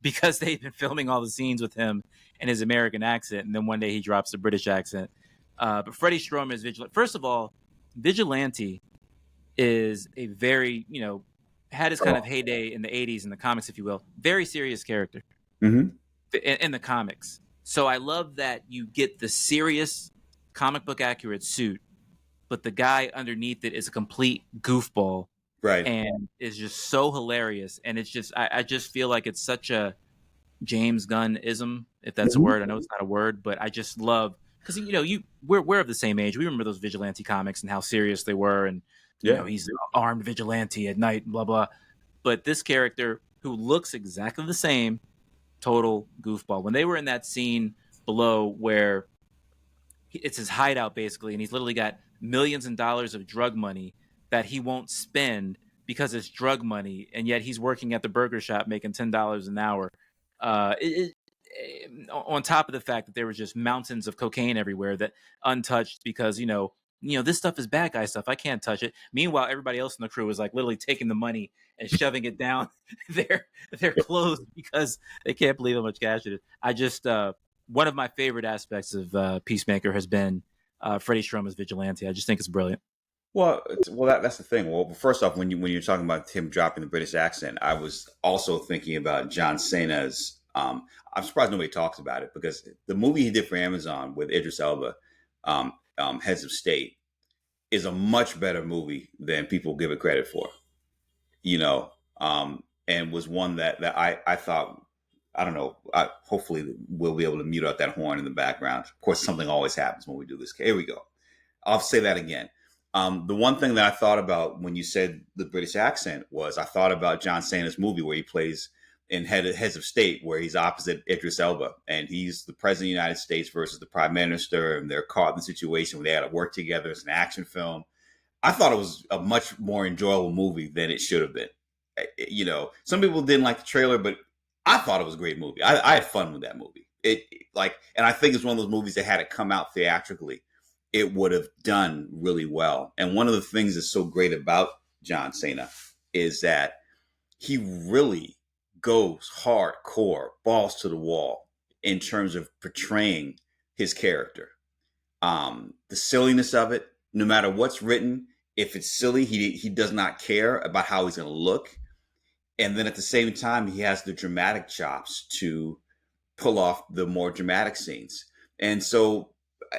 because they've been filming all the scenes with him and his American accent, and then one day he drops the British accent. But Freddie Stroma is Vigilante. First of all, Vigilante is a very, had his kind of heyday in the 80s in the comics, if you will. Very serious character in the comics. So I love that you get the serious comic book accurate suit, but the guy underneath it is a complete goofball. Right. And is just so hilarious. And it's just, I just feel like it's such a James Gunn-ism, if that's a word. I know it's not a word, but I just love, because, we're of the same age. We remember those Vigilante comics and how serious they were. And, he's an armed vigilante at night, blah, blah. But this character who looks exactly the same, total goofball. When they were in that scene below where it's his hideout basically, and he's literally got millions and dollars of drug money that he won't spend because it's drug money, and yet he's working at the burger shop making $10 an hour. On top of the fact that there was just mountains of cocaine everywhere that untouched because this stuff is bad guy stuff. I can't touch it. Meanwhile, everybody else in the crew is like literally taking the money and shoving it down their clothes because they can't believe how much cash it is. I just one of my favorite aspects of Peacemaker has been Freddie Stromer's vigilante. I just think it's brilliant. Well, that's the thing. Well, first off, when you're talking about him dropping the British accent, I was also thinking about John Cena's. I'm surprised nobody talks about it because the movie he did for Amazon with Idris Elba, Heads of State, is a much better movie than people give it credit for. And was one that I thought. I don't know. Hopefully, we'll be able to mute out that horn in the background. Of course, something always happens when we do this. Here we go. I'll say that again. The one thing that I thought about when you said the British accent was I thought about John Cena's movie where he plays in Heads of State, where he's opposite Idris Elba, and he's the president of the United States versus the prime minister, and they're caught in the situation where they had to work together. It's an action film. I thought it was a much more enjoyable movie than it should have been. Some people didn't like the trailer, but I thought it was a great movie. I had fun with that movie. And I think it's one of those movies that had it come out theatrically, it would have done really well. And one of the things that's so great about John Cena is that he really goes hardcore, balls to the wall in terms of portraying his character. The silliness of it, no matter what's written, if it's silly, he does not care about how he's going to look. And then at the same time, he has the dramatic chops to pull off the more dramatic scenes. And so,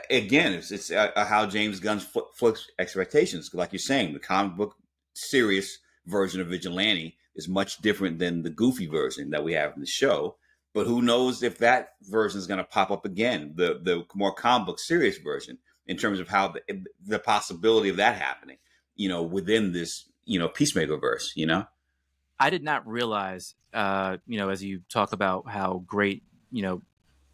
again, it's how James Gunn flips expectations. Like you're saying, the comic book serious version of Vigilante is much different than the goofy version that we have in the show. But who knows if that version is going to pop up again, the more comic book serious version, in terms of how the possibility of that happening, within this, Peacemaker verse, I did not realize, as you talk about how great,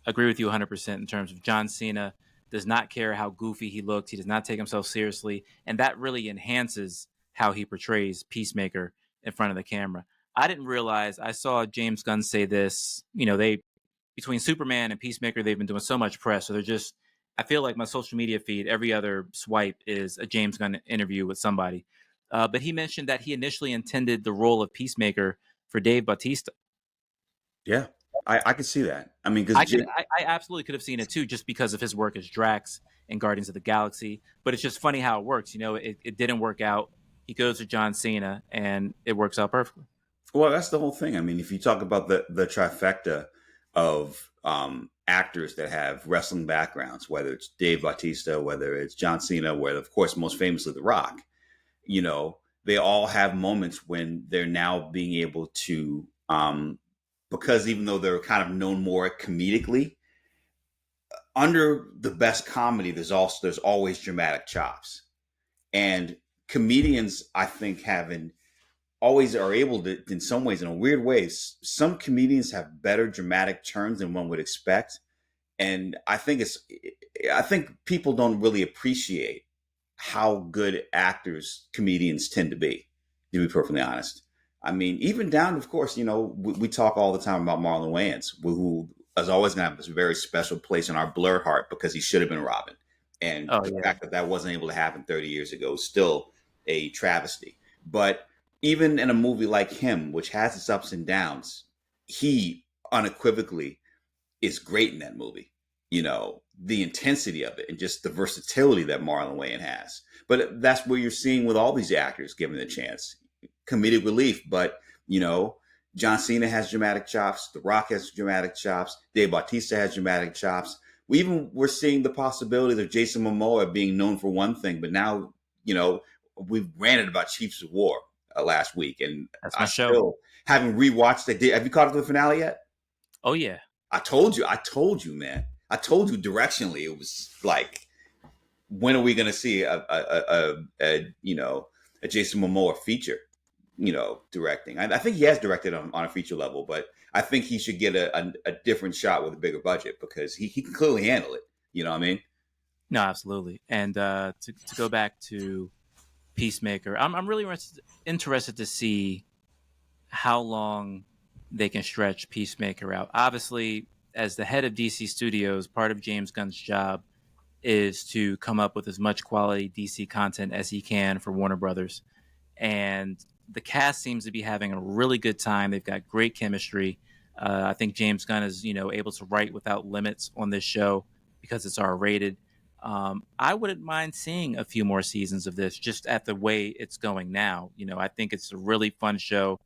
agree with you 100% in terms of John Cena does not care how goofy he looks. He does not take himself seriously. And that really enhances how he portrays Peacemaker in front of the camera. I didn't realize, I saw James Gunn say this, between Superman and Peacemaker, they've been doing so much press. So I feel like my social media feed, every other swipe is a James Gunn interview with somebody. But he mentioned that he initially intended the role of Peacemaker for Dave Bautista. Yeah, I could see that. I mean, because I absolutely could have seen it too, just because of his work as Drax in Guardians of the Galaxy. But it's just funny how it works. It didn't work out. He goes to John Cena, and it works out perfectly. Well, that's the whole thing. I mean, if you talk about the trifecta of actors that have wrestling backgrounds, whether it's Dave Bautista, whether it's John Cena, whether, of course, most famously The Rock, they all have moments when they're now being able to, because even though they're kind of known more comedically, under the best comedy, there's always dramatic chops. And comedians, I think, always are able to, in some ways, in a weird way, some comedians have better dramatic turns than one would expect. And I think people don't really appreciate how good comedians tend to be perfectly honest. I mean, even down, of course, we talk all the time about Marlon Wayans, who is always going to have this very special place in our Blur heart because he should have been Robin. And the fact that wasn't able to happen 30 years ago is still a travesty. But even in a movie like him, which has its ups and downs, he unequivocally is great in that movie. The intensity of it and just the versatility that Marlon Wayans has. But that's what you're seeing with all these actors given the chance. Comedic relief, but, John Cena has dramatic chops. The Rock has dramatic chops. Dave Bautista has dramatic chops. We're seeing the possibilities of Jason Momoa being known for one thing, but now, we've ranted about Chiefs of War last week, and that's my show. Still haven't rewatched it. Have you caught up to the finale yet? Oh yeah. I told you, man. I told you directionally. It was like, when are we going to see a Jason Momoa feature? Directing. I think he has directed on a feature level, but I think he should get a different shot with a bigger budget because he can clearly handle it. You know what I mean? No, absolutely. And to go back to Peacemaker, I'm really interested to see how long they can stretch Peacemaker out. Obviously, as the head of DC Studios, part of James Gunn's job is to come up with as much quality DC content as he can for Warner Brothers. And the cast seems to be having a really good time. They've got great chemistry. I think James Gunn is, able to write without limits on this show because it's R-rated. I wouldn't mind seeing a few more seasons of this just at the way it's going now. I think it's a really fun show.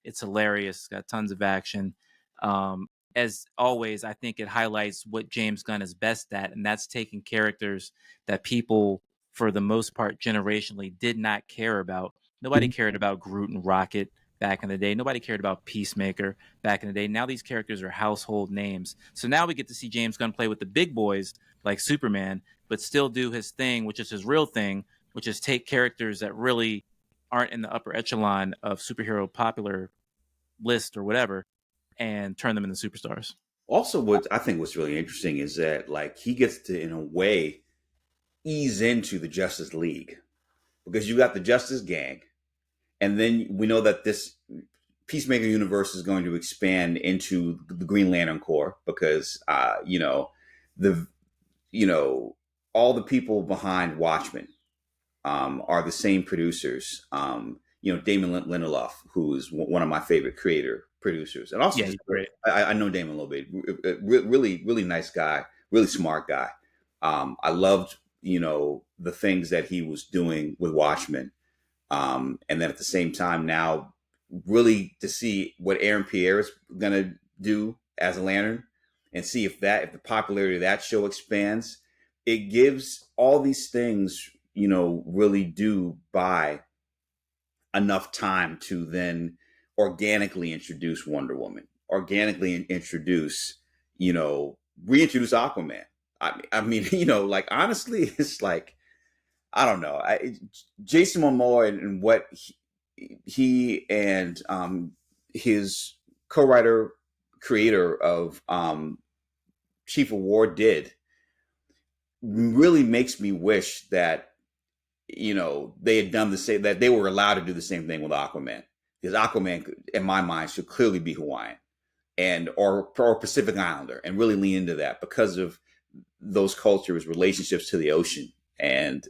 It's hilarious. It's got tons of action. Um, as always, I think it highlights what James Gunn is best at, and that's taking characters that people, for the most part, generationally did not care about. Nobody cared about Groot and Rocket back in the day. Nobody cared about Peacemaker back in the day. Now these characters are household names. So now we get to see James Gunn play with the big boys like Superman, but still do his thing, which is his real thing, which is take characters that really aren't in the upper echelon of superhero popular list or whatever and turn them into superstars. Also, what I think was really interesting is that like he gets to, in a way, ease into the Justice League because you got the Justice Gang, and then we know that this Peacemaker universe is going to expand into the Green Lantern Corps because the all the people behind Watchmen are the same producers. Damon Lindelof, who is one of my favorite creator producers, and also Yeah, he's great. I know Damon a little bit. Really, really nice guy, really smart guy. I loved the things that he was doing with Watchmen, and then at the same time now, really to see what Aaron Pierre is gonna do as a Lantern, and see if the popularity of that show expands. It gives all these things really do buy enough time to then organically introduce Wonder Woman, organically introduce, reintroduce Aquaman. I mean, like honestly, it's like I don't know. Jason Momoa and what he and his co-writer creator of Chief of War did really makes me wish that they had done the same, that they were allowed to do the same thing with Aquaman, because Aquaman, in my mind, should clearly be Hawaiian and or Pacific Islander, and really lean into that because of those cultures, relationships to the ocean, and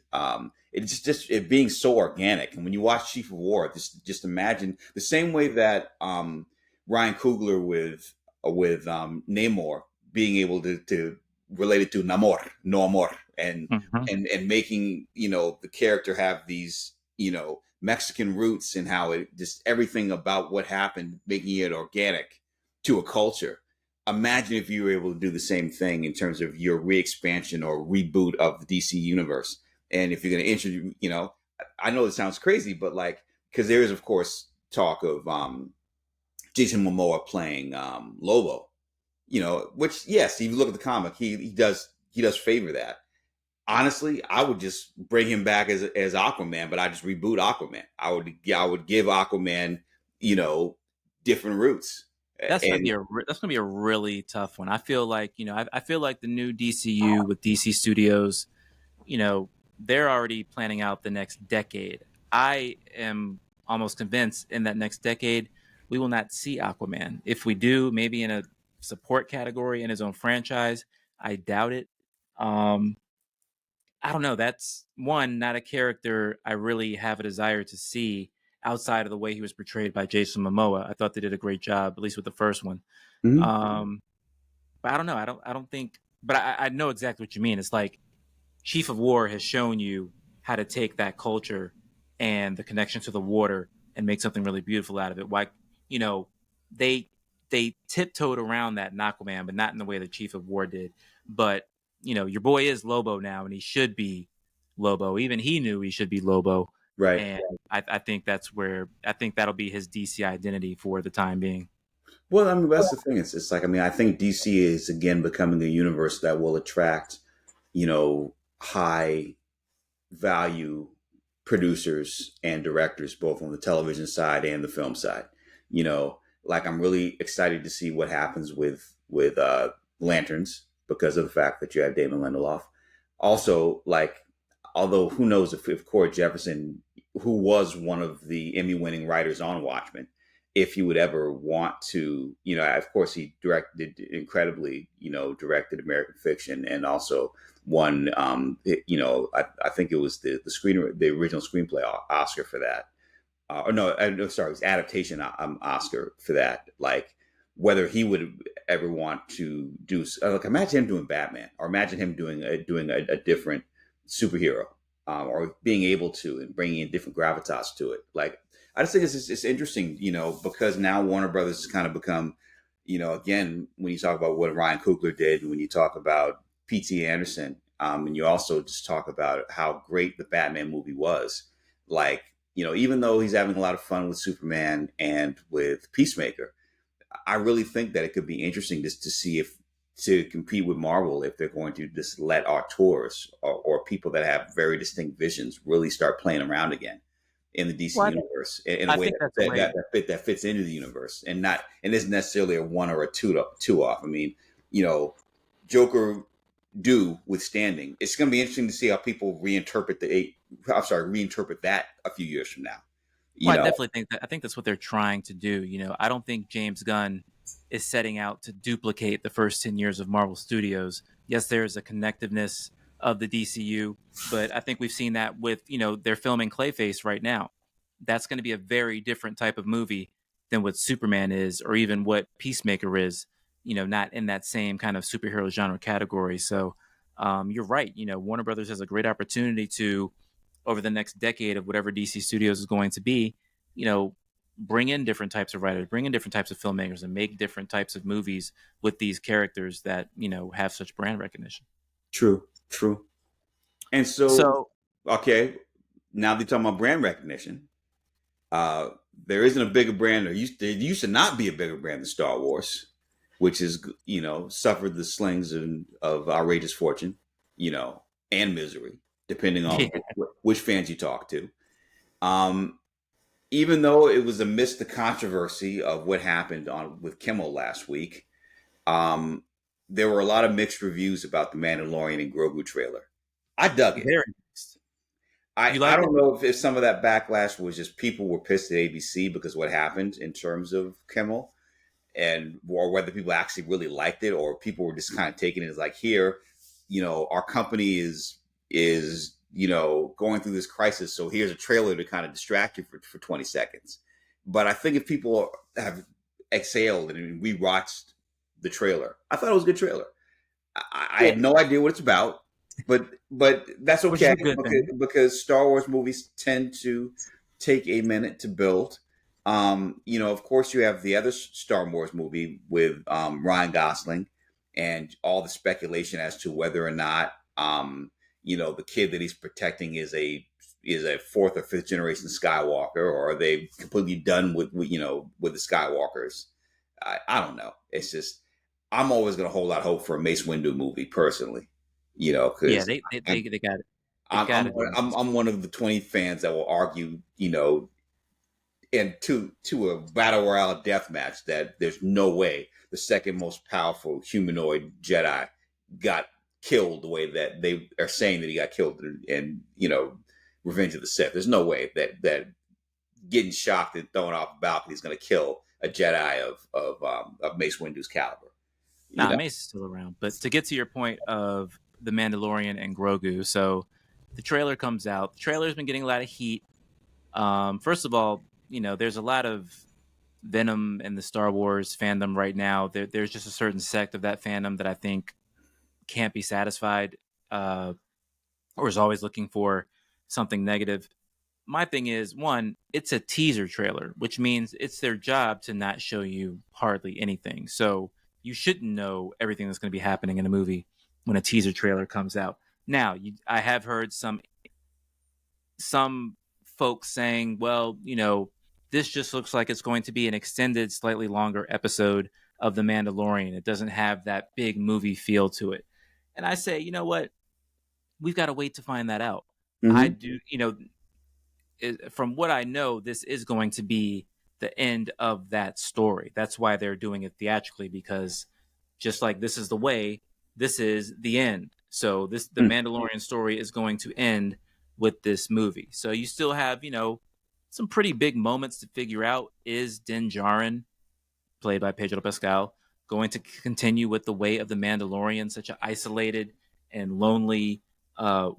it's just it being so organic. And when you watch Chief of War, just imagine the same way that Ryan Coogler with Namor being able to relate it to Namor, no amor, and making the character have these Mexican roots, and how it just everything about what happened, making it organic to a culture. Imagine if you were able to do the same thing in terms of your re-expansion or reboot of the DC universe. And if you're going to introduce, I know this sounds crazy, but like, because there is of course talk of Jason Momoa playing Lobo, which yes, if you look at the comic, he does favor that. Honestly, I would just bring him back as Aquaman, but I just reboot Aquaman. I would give Aquaman, different roots. That's gonna be a really tough one. I feel like I feel like the new DCU with DC Studios, they're already planning out the next decade. I am almost convinced in that next decade we will not see Aquaman. If we do, maybe in a support category in his own franchise. I doubt it. I don't know. That's one, not a character I really have a desire to see outside of the way he was portrayed by Jason Momoa. I thought they did a great job, at least with the first one. Mm-hmm. But I don't know. I don't think. But I know exactly what you mean. It's like Chief of War has shown you how to take that culture and the connection to the water and make something really beautiful out of it. Why, they tiptoed around that in Aquaman, but not in the way that Chief of War did. But your boy is Lobo now, and he should be Lobo. Even he knew he should be Lobo. Right. And I think that'll be his DC identity for the time being. Well, I mean, that's the thing. It's like, I mean, I think DC is again becoming a universe that will attract, high value producers and directors, both on the television side and the film side. Like I'm really excited to see what happens with Lanterns because of the fact that you have Damon Lindelof. Also, like, although who knows if Corey Jefferson, who was one of the Emmy-winning writers on Watchmen, if he would ever want to, of course he directed incredibly, directed American Fiction and also won, I think it was the original screenplay Oscar for that. Or no, sorry, it was adaptation Oscar for that. Like whether he would ever want to do, like imagine him doing Batman, or imagine him doing a different superhero, or being able to and bringing in different gravitas to it. Like I just think it's interesting, because now Warner Brothers has kind of become, again, when you talk about what Ryan Coogler did, when you talk about P.T. Anderson, and you also just talk about how great the Batman movie was, like, even though he's having a lot of fun with Superman and with Peacemaker, I really think that it could be interesting just to see if to compete with Marvel, if they're going to just let auteurs or people that have very distinct visions really start playing around again in the DC universe in a way that fits into the universe and isn't necessarily a one or a two off. I mean, Joker withstanding, it's going to be interesting to see how people reinterpret that a few years from now. I definitely think that. I think that's what they're trying to do. I don't think James Gunn is setting out to duplicate the first 10 years of Marvel Studios. Yes, there's a connectiveness of the DCU, but I think we've seen that with, they're filming Clayface right now. That's going to be a very different type of movie than what Superman is, or even what Peacemaker is, not in that same kind of superhero genre category. So you're right. Warner Brothers has a great opportunity to, over the next decade of whatever DC Studios is going to be, bring in different types of writers, bring in different types of filmmakers, and make different types of movies with these characters that, have such brand recognition. True. And so okay, now they're talking about brand recognition. There isn't a bigger brand, there used to not be a bigger brand than Star Wars, which is, suffered the slings of outrageous fortune, and misery, depending on which fans you talk to. Even though it was amidst the controversy of what happened with Kimmel last week, there were a lot of mixed reviews about the Mandalorian and Grogu trailer. I dug it. Very mixed. I don't know if some of that backlash was just people were pissed at ABC because of what happened in terms of Kimmel, or whether people actually really liked it, or people were just kind of taking it as like, here, our company is going through this crisis, so here's a trailer to kind of distract you for 20 seconds. But I think if people have exhaled and we watched the trailer, I thought it was a good trailer. I had no idea what it's about, but that's okay, because Star Wars movies tend to take a minute to build. Of course, you have the other Star Wars movie with Ryan Gosling, and all the speculation as to whether or not the kid that he's protecting is a fourth or fifth generation Skywalker, or are they completely done with the Skywalkers? I don't know. It's just, I'm always going to hold out hope for a Mace Windu movie personally, because they got it. I'm one of the 20 fans that will argue, and to a battle royale death match, that there's no way the second most powerful humanoid Jedi got killed the way that they are saying that he got killed in Revenge of the Sith. There's no way that getting shocked and thrown off a balcony is going to kill a Jedi of Mace Windu's caliber. Mace is still around. But to get to your point of the Mandalorian and Grogu, so the trailer comes out. The trailer's been getting a lot of heat. First of all, there's a lot of venom in the Star Wars fandom right now. There's just a certain sect of that fandom that I think can't be satisfied, or is always looking for something negative. My thing is, one, it's a teaser trailer, which means it's their job to not show you hardly anything. So you shouldn't know everything that's going to be happening in a movie when a teaser trailer comes out. Now, I have heard some folks saying, well, this just looks like it's going to be an extended, slightly longer episode of The Mandalorian. It doesn't have that big movie feel to it. And I say, you know what? We've got to wait to find that out. Mm-hmm. I do, from what I know, this is going to be the end of that story. That's why they're doing it theatrically, because just like this is the way, this is the end. So the Mandalorian story is going to end with this movie. So you still have, some pretty big moments to figure out. Is Din Djarin, played by Pedro Pascal, going to continue with the way of the Mandalorian, such an isolated and lonely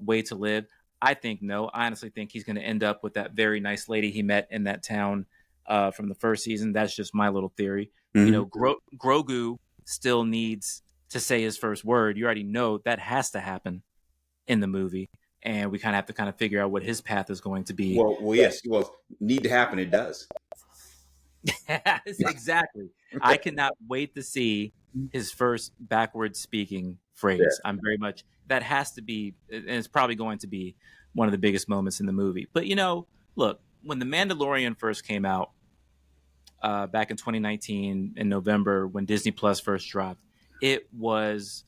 way to live? I think no. I honestly think he's going to end up with that very nice lady he met in that town from the first season. That's just my little theory. Grogu still needs to say his first word. You already know that has to happen in the movie, and we kind of have to figure out what his path is going to be. Well, yes. Well, need to happen. It does. Exactly. I cannot wait to see his first backwards speaking phrase. Yeah. I'm very much, that has to be, and it's probably going to be one of the biggest moments in the movie. But look, when The Mandalorian first came out back in 2019 in November, when Disney Plus first dropped, it was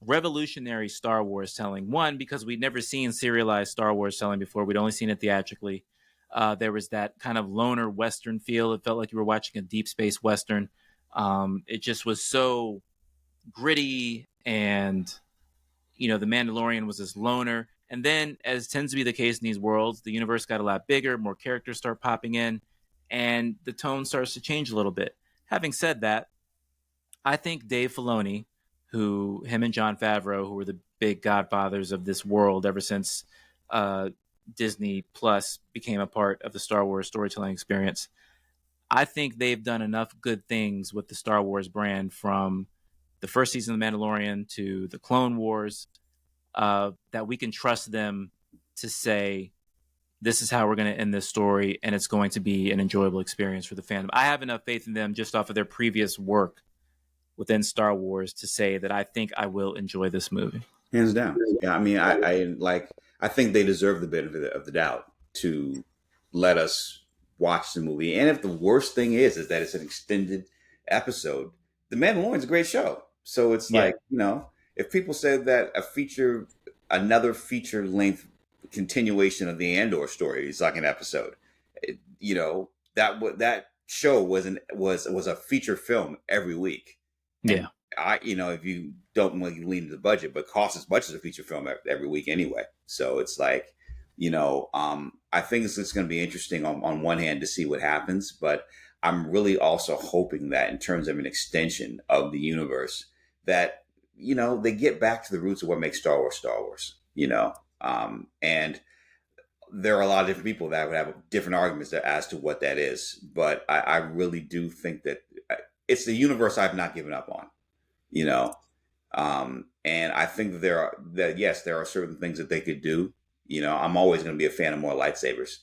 revolutionary Star Wars telling. One, because we'd never seen serialized Star Wars telling before. We'd only seen it theatrically. There was that kind of loner Western feel. It felt like you were watching a deep space Western. It just was so gritty, and the Mandalorian was this loner. And then, as tends to be the case in these worlds, the universe got a lot bigger, more characters start popping in, and the tone starts to change a little bit. Having said that, I think Dave Filoni, him and Jon Favreau, who were the big godfathers of this world ever since Disney Plus became a part of the Star Wars storytelling experience, I think they've done enough good things with the Star Wars brand, from the first season of The Mandalorian to the Clone Wars, that we can trust them to say, this is how we're going to end this story, and it's going to be an enjoyable experience for the fandom. I have enough faith in them just off of their previous work within Star Wars to say that I think I will enjoy this movie. Hands down. Yeah, I mean, I think they deserve the benefit of the doubt to let us watch the movie. And if the worst thing is that it's an extended episode, The Mandalorian's a great show. So it's like, if people said that another feature length continuation of the Andor story is like an episode, that show was a feature film every week. Yeah. If you don't want to lean into the budget, but costs as much as a feature film every week anyway. So it's like, I think it's going to be interesting on one hand to see what happens, but I'm really also hoping that in terms of an extension of the universe, that, they get back to the roots of what makes Star Wars, and there are a lot of different people that would have different arguments as to what that is. But I really do think that it's the universe I've not given up on, and I think there are certain things that they could do. I'm always going to be a fan of more lightsabers,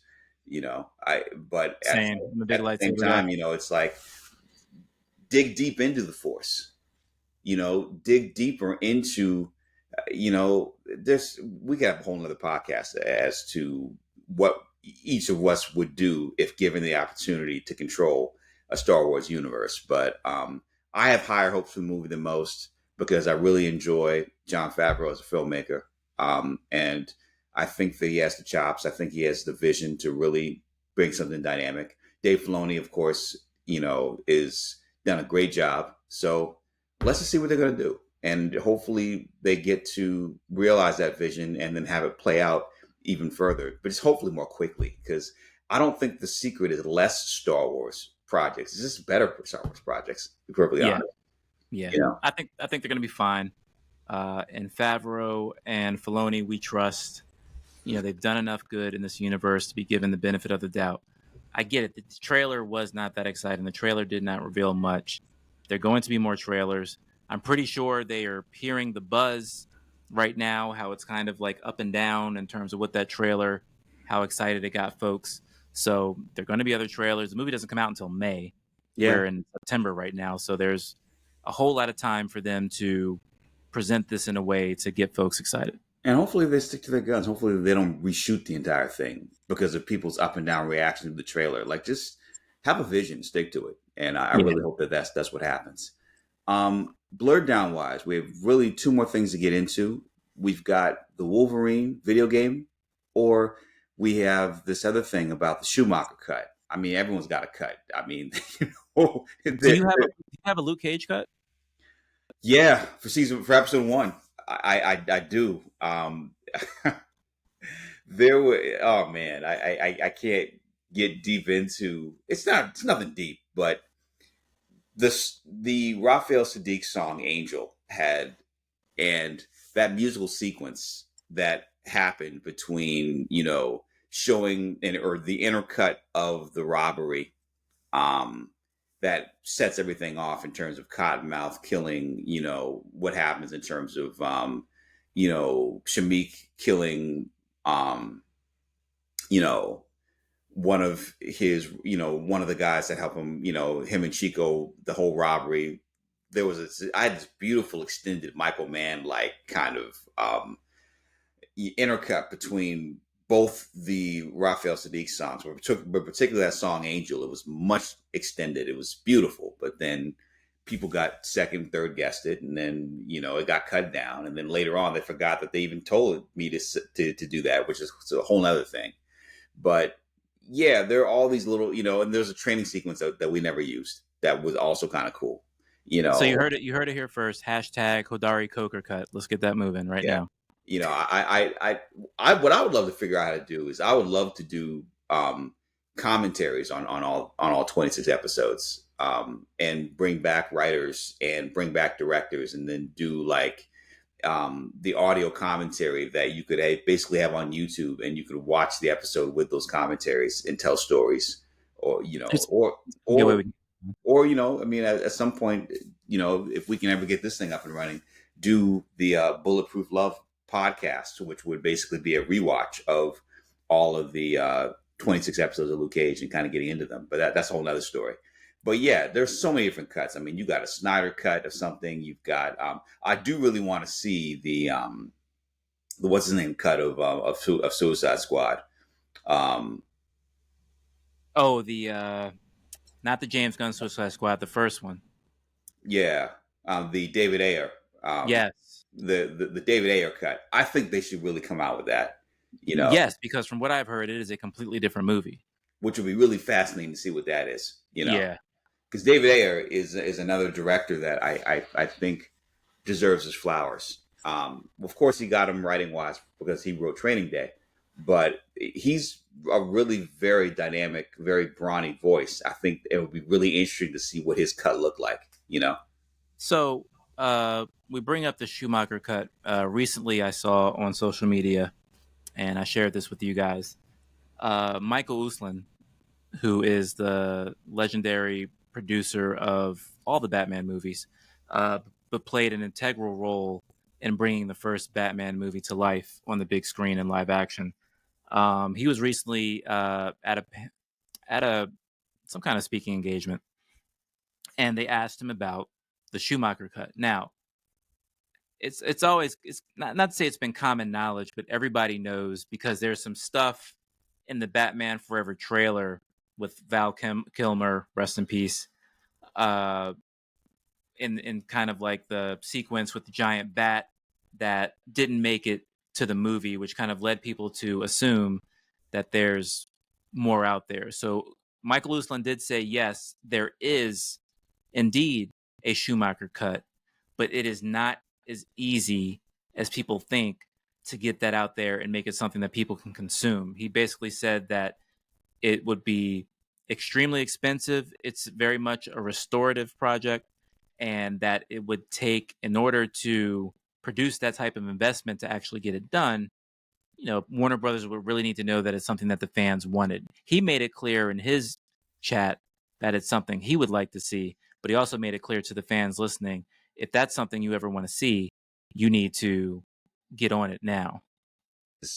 but Same. At the same time, it's like, dig deep into the Force, dig deeper into, we could have a whole nother podcast as to what each of us would do if given the opportunity to control a Star Wars universe. But I have higher hopes for the movie than most, because I really enjoy Jon Favreau as a filmmaker. And I think that he has the chops. I think he has the vision to really bring something dynamic. Dave Filoni, of course, is done a great job. So let's just see what they're going to do. And hopefully they get to realize that vision and then have it play out even further, but it's hopefully more quickly, because I don't think the secret is less Star Wars projects. It's just better Star Wars projects, to be perfectly honest. Yeah. I think they're going to be fine. And Favreau and Filoni, we trust. They've done enough good in this universe to be given the benefit of the doubt. I get it. The trailer was not that exciting. The trailer did not reveal much. There are going to be more trailers. I'm pretty sure they are hearing the buzz right now, how it's kind of like up and down in terms of what that trailer, how excited it got folks. So there are going to be other trailers. The movie doesn't come out until May. Yeah. We're in September right now. So there's a whole lot of time for them to present this in a way to get folks excited. And hopefully they stick to their guns. Hopefully they don't reshoot the entire thing because of people's up and down reaction to the trailer. Like, just have a vision, stick to it. And I really hope that that's what happens. Blurred down wise, we have really two more things to get into. We've got the Wolverine video game, or we have this other thing about the Schumacher cut. I mean, everyone's got a cut. I mean, you know, Do you have a Luke Cage cut? yeah, for episode 1, I do. There were, oh man, I can't get deep into it's nothing deep, but the Raphael Sadiq song Angel had, and that musical sequence that happened between, you know, showing or the intercut of the robbery, um that sets everything off in terms of Cottonmouth killing, you know, what happens in terms of you know, Shamik killing um you know, one of his, you know, one of the guys that helped him, you know, him and Chico, the whole robbery. I had this beautiful extended Michael Mann like kind of intercut between both the Raphael Sadiq songs, but particularly that song Angel. It was much extended. It was beautiful, but then people got second, third guessed it, and then, you know, it got cut down, and then later on they forgot that they even told me to do that, which is a whole nother thing. But yeah, there are all these little, you know, and there's a training sequence that we never used that was also kind of cool, you know. So you heard it here first. Hashtag Hodari Coker cut. Let's get that moving right now. You know, what I would love to figure out how to do is I would love to do commentaries on all 26 episodes, and bring back writers and bring back directors, and then do like the audio commentary that you could basically have on YouTube, and you could watch the episode with those commentaries and tell stories, or, you know, or you know, I mean, at some point, you know, if we can ever get this thing up and running, do the Bulletproof Love podcast, which would basically be a rewatch of all of the 26 episodes of Luke Cage and kind of getting into them. But that's a whole nother story. But yeah, there's so many different cuts. I mean, you got a Snyder cut of something. You've got I do really want to see the what's his name cut of Suicide Squad. Not the James Gunn Suicide Squad, the first one. Yeah, the David Ayer. Yes, the David Ayer cut. I think they should really come out with that. You know, yes, because from what I've heard, it is a completely different movie, which would be really fascinating to see what that is. You know, yeah. Because David Ayer is another director that I think deserves his flowers. Of course, he got him writing wise because he wrote Training Day, but he's a really very dynamic, very brawny voice. I think it would be really interesting to see what his cut looked like. You know. So we bring up the Schumacher cut. Recently, I saw on social media, and I shared this with you guys. Michael Uslan, who is the legendary producer of all the Batman movies, but played an integral role in bringing the first Batman movie to life on the big screen in live action. He was recently at some kind of speaking engagement, and they asked him about the Schumacher cut. Now, it's not to say it's been common knowledge, but everybody knows, because there's some stuff in the Batman Forever trailer with Val Kilmer, rest in peace, in kind of like the sequence with the giant bat that didn't make it to the movie, which kind of led people to assume that there's more out there. So Michael Uslan did say, yes, there is indeed a Schumacher cut, but it is not as easy as people think to get that out there and make it something that people can consume. He basically said that it would be extremely expensive. It's very much a restorative project, and that it would take, in order to produce that type of investment to actually get it done, you know, Warner Brothers would really need to know that it's something that the fans wanted. He made it clear in his chat that it's something he would like to see, but he also made it clear to the fans listening, if that's something you ever want to see, you need to get on it now.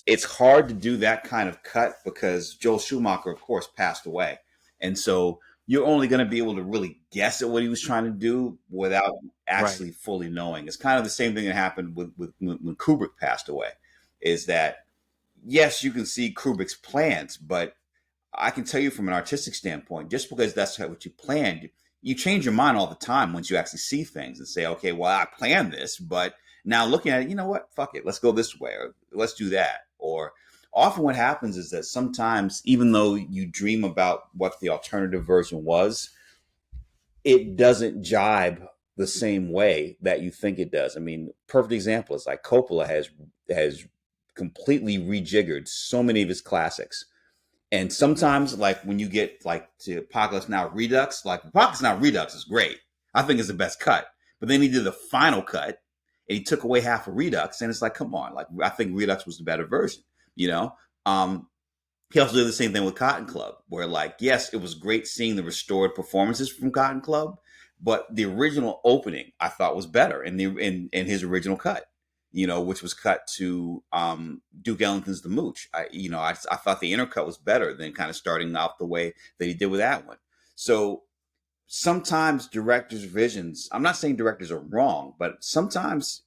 It's hard to do that kind of cut because Joel Schumacher, of course, passed away. And so you're only going to be able to really guess at what he was trying to do without actually fully knowing. It's kind of the same thing that happened with when Kubrick passed away, is that, yes, you can see Kubrick's plans, but I can tell you from an artistic standpoint, just because that's what you planned, you change your mind all the time once you actually see things and say, okay, well, I planned this, but now looking at it, you know what? Fuck it. Let's go this way, or let's do that. Or often what happens is that sometimes, even though you dream about what the alternative version was, it doesn't jibe the same way that you think it does. I mean, perfect example is like Coppola has completely rejiggered so many of his classics. And sometimes, like when you get like to Apocalypse Now Redux, like Apocalypse Now Redux is great. I think it's the best cut. But then he did the final cut, and he took away half of Redux, and it's like, come on, like I think Redux was the better version, you know. He also did the same thing with Cotton Club, where like, yes, it was great seeing the restored performances from Cotton Club, but the original opening I thought was better in his original cut, you know, which was cut to Duke Ellington's The Mooch. I thought the intercut was better than kind of starting out the way that he did with that one. So sometimes directors' visions, I'm not saying directors are wrong, but sometimes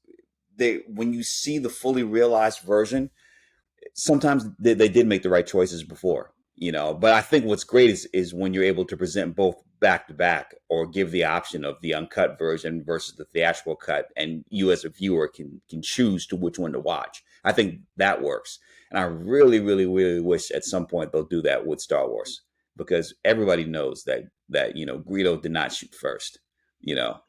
when you see the fully realized version, sometimes they did make the right choices before, you know. But I think what's great is when you're able to present both back to back, or give the option of the uncut version versus the theatrical cut, and you as a viewer can choose to which one to watch. I think that works, and I really, really, really wish at some point they'll do that with Star Wars, because everybody knows that you know, Greedo did not shoot first, you know.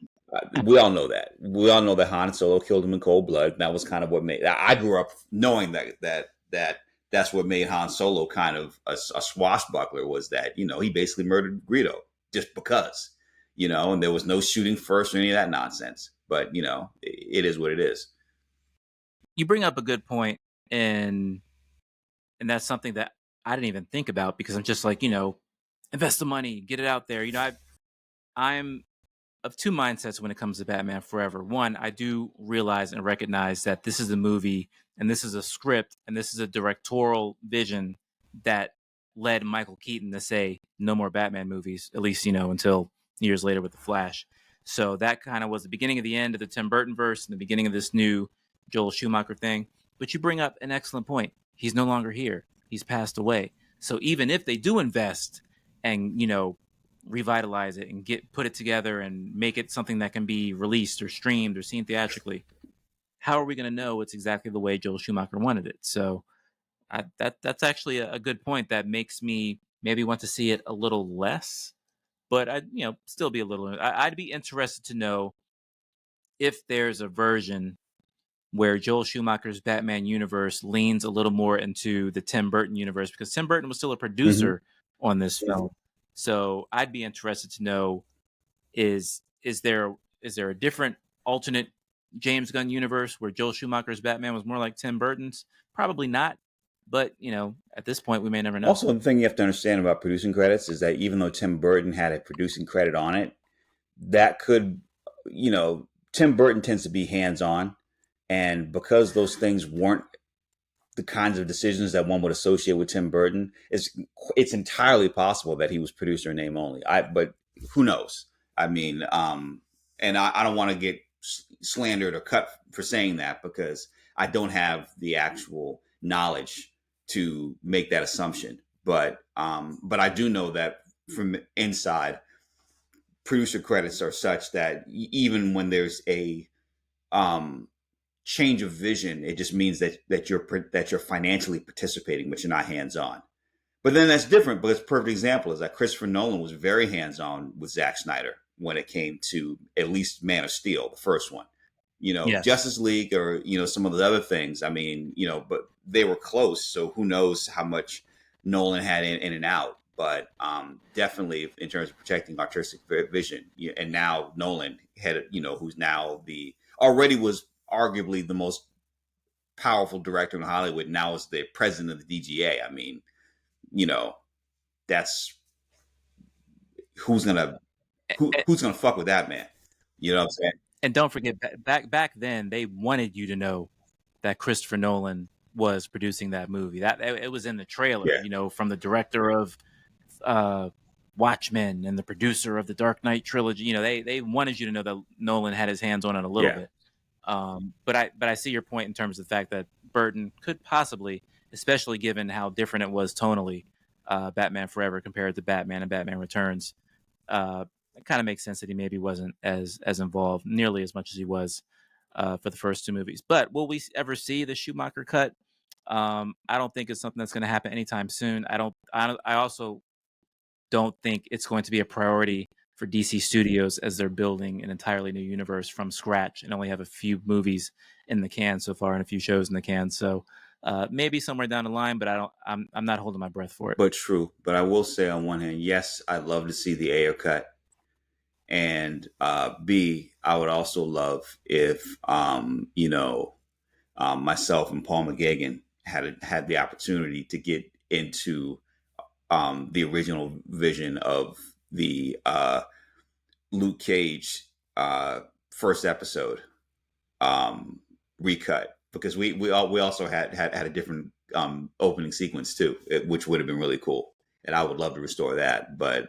We all know that. We all know that Han Solo killed him in cold blood. And that was kind of what made. I grew up knowing that's what made Han Solo kind of a swashbuckler, was that, you know, he basically murdered Greedo just because, you know, and there was no shooting first or any of that nonsense. But, you know, it is what it is. You bring up a good point, and that's something that I didn't even think about, because I'm just like, you know, invest the money, get it out there. You know, I'm of two mindsets when it comes to Batman Forever. One, I do realize and recognize that this is a movie, and this is a script, and this is a directorial vision that led Michael Keaton to say no more Batman movies, at least, you know, until years later with The Flash. So that kind of was the beginning of the end of the Tim Burton verse and the beginning of this new Joel Schumacher thing. But you bring up an excellent point. He's no longer here. He's passed away. So even if they do invest and, you know, revitalize it and put it together and make it something that can be released or streamed or seen theatrically, how are we going to know it's exactly the way Joel Schumacher wanted it? So that's actually a good point that makes me maybe want to see it a little less, but I'd, you know, still be a little. I'd be interested to know if there's a version where Joel Schumacher's Batman universe leans a little more into the Tim Burton universe, because Tim Burton was still a producer on this film. So I'd be interested to know, is there a different alternate James Gunn universe where Joel Schumacher's Batman was more like Tim Burton's? Probably not. But, you know, at this point, we may never know. Also, the thing you have to understand about producing credits is that even though Tim Burton had a producing credit on it, that could, you know, Tim Burton tends to be hands-on. And because those things weren't the kinds of decisions that one would associate with Tim Burton, it's entirely possible that he was producer in name only. But who knows? I mean, and I don't want to get slandered or cut for saying that, because I don't have the actual knowledge to make that assumption. But I do know that from inside, producer credits are such that even when there's a change of vision, it just means that you're financially participating, but you're not hands on. But then that's different. But it's a perfect example is that Christopher Nolan was very hands on with Zack Snyder when it came to at least Man of Steel, the first one. You know, Yes. Justice League, or, you know, some of the other things. I mean, you know, but they were close. So who knows how much Nolan had in and out. But definitely in terms of protecting artistic vision, and now Nolan had, you know, who's now already was arguably the most powerful director in Hollywood, now is the president of the DGA. I mean, you know, that's who's gonna fuck with that man. You know what I'm saying? And don't forget, back then, they wanted you to know that Christopher Nolan was producing that movie. That it was in the trailer, you know, from the director of Watchmen and the producer of the Dark Knight trilogy. You know, they wanted you to know that Nolan had his hands on it a little bit. But I see your point in terms of the fact that Burton could possibly, especially given how different it was tonally, Batman Forever compared to Batman and Batman Returns. It kind of makes sense that he maybe wasn't as involved nearly as much as he was for the first two movies. But will we ever see the Schumacher cut? I don't think it's something that's going to happen anytime soon. I also don't think it's going to be a priority for DC Studios as they're building an entirely new universe from scratch and only have a few movies in the can so far and a few shows in the can. So maybe somewhere down the line, but I'm not holding my breath for it. But true. But I will say on one hand, yes, I'd love to see the Ayer cut. And B, I would also love if myself and Paul McGagan had the opportunity to get into the original vision of the Luke Cage first episode recut, because we also had a different opening sequence too, which would have been really cool, and I would love to restore that. But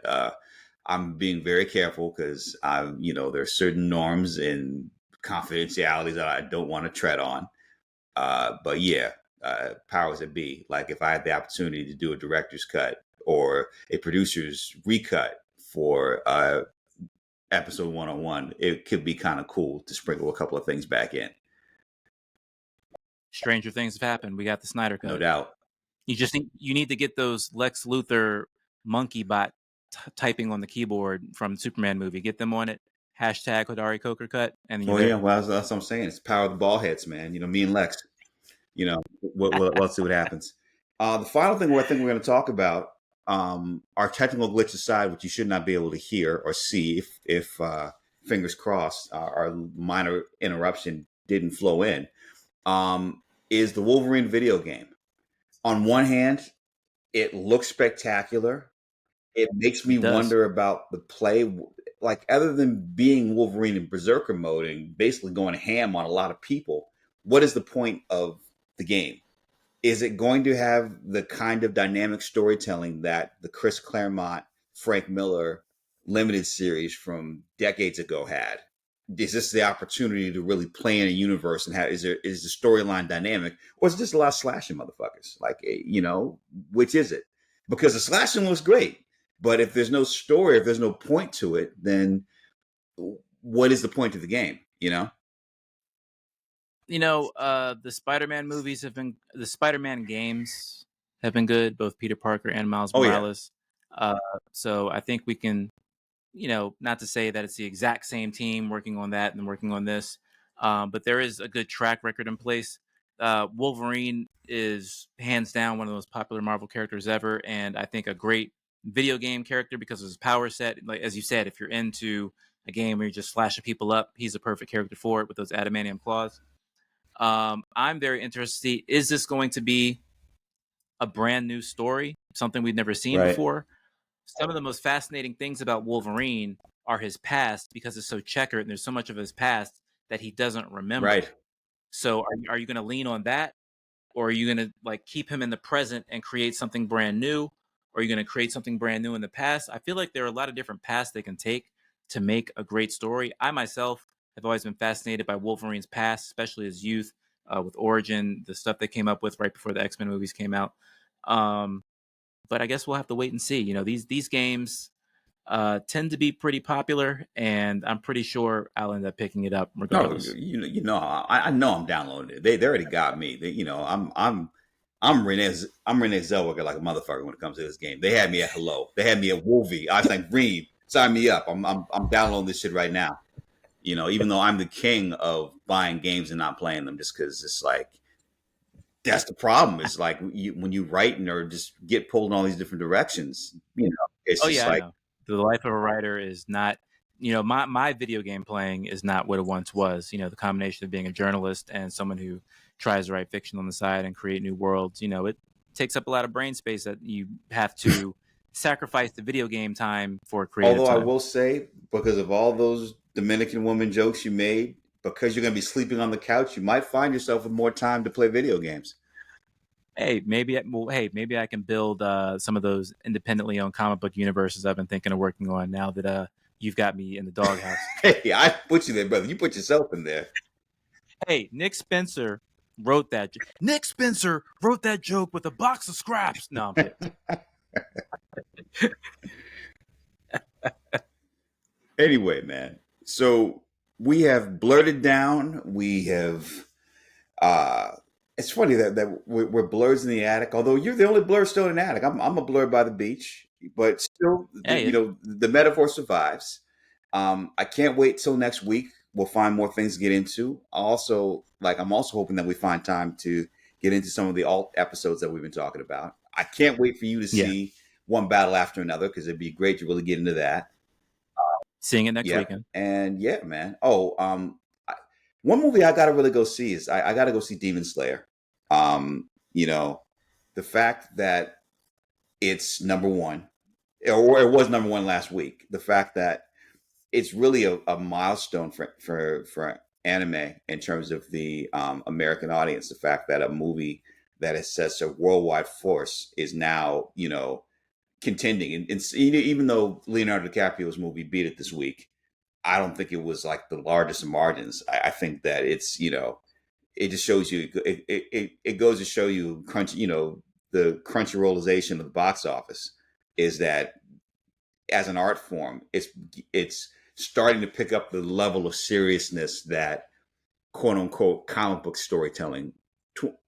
I'm being very careful because there are certain norms and confidentialities that I don't want to tread on. But yeah, powers that be. Like if I had the opportunity to do a director's cut or a producer's recut for episode 101, it could be kind of cool to sprinkle a couple of things back in. Stranger things have happened. We got the Snyder cut. No doubt. You need to get those Lex Luthor monkey bot typing on the keyboard from the Superman movie. Get them on it. Hashtag Hodari Coker cut. And yeah, well, that's what I'm saying. It's power of the ball heads, man. Me and Lex. Let's see what happens. The final thing I think we're going to talk about, our technical glitch aside, which you should not be able to hear or see if fingers crossed, our minor interruption didn't flow in, is the Wolverine video game. On one hand, it looks spectacular. It makes me wonder about the play. Like, other than being Wolverine in Berserker mode and basically going ham on a lot of people, what is the point of the game? Is it going to have the kind of dynamic storytelling that the Chris Claremont, Frank Miller limited series from decades ago had? Is this the opportunity to really play in a universe and is the storyline dynamic, or is it just a lot of slashing motherfuckers? Like, which is it? Because the slashing looks great, but if there's no story, if there's no point to it, then what is the point of the game? The Spider-Man movies the Spider-Man games have been good, both Peter Parker and Miles Morales. Yeah. So I think we can, not to say that it's the exact same team working on that and working on this, but there is a good track record in place. Wolverine is hands down one of the most popular Marvel characters ever, and I think a great video game character because of his power set. Like, as you said, if you're into a game where you're just slashing people up, he's a perfect character for it with those adamantium claws. I'm very interested. Is this going to be a brand new story, something we've never seen before? Some of the most fascinating things about Wolverine are his past, because it's so checkered and there's so much of his past that he doesn't remember. Right. So are you going to lean on that, or are you going to keep him in the present and create something brand new? Or are you going to create something brand new in the past? I feel like there are a lot of different paths they can take to make a great story. I myself have always been fascinated by Wolverine's past, especially his youth, with Origin, the stuff they came up with right before the X-Men movies came out. But I guess we'll have to wait and see. These games tend to be pretty popular, and I'm pretty sure I'll end up picking it up regardless. No, I know I'm downloading it. They already got me. I'm Renee Zellweger like a motherfucker when it comes to this game. They had me at hello. They had me at Wolvie. I was like, Reed, sign me up. I'm downloading this shit right now. Even though I'm the king of buying games and not playing them, just because it's like, that's the problem. It's like when you write or just get pulled in all these different directions, it's just like, the life of a writer is not, my video game playing is not what it once was. The combination of being a journalist and someone who tries to write fiction on the side and create new worlds, it takes up a lot of brain space that you have to sacrifice the video game time for creative time. Although I will say, because of all those Dominican woman jokes you made, because you're going to be sleeping on the couch, you might find yourself with more time to play video games. Hey, maybe I can build some of those independently owned comic book universes I've been thinking of working on now that you've got me in the doghouse. Hey, I put you there, brother. You put yourself in there. Hey, Nick Spencer wrote that. Nick Spencer wrote that joke with a box of scraps. No, I'm kidding. Anyway, man. So we have blurted down. We have It's funny that we're Blerds in the Attic. Although you're the only blerd still in the attic. I'm a blerd by the beach, but still, Hey, the metaphor survives. I can't wait till next week. We'll find more things to get into. I'm also hoping that we find time to get into some of the alt episodes that we've been talking about. I can't wait for you to yeah, see one battle after another because it'd be great to really get into that. seeing it next Yeah, weekend. and yeah, man. I, one movie I gotta really go see is I gotta go see Demon Slayer. You know, the fact that it's number one, or it was number one last week. The fact that it's really a milestone for anime in terms of the American audience. The fact that a movie that has such a worldwide force is now contending, and even though Leonardo DiCaprio's movie beat it this week, I don't think it was like the largest margins. I think that it just shows you it goes to show you the crunchyrollization of the box office is that as an art form, it's starting to pick up the level of seriousness that quote unquote comic book storytelling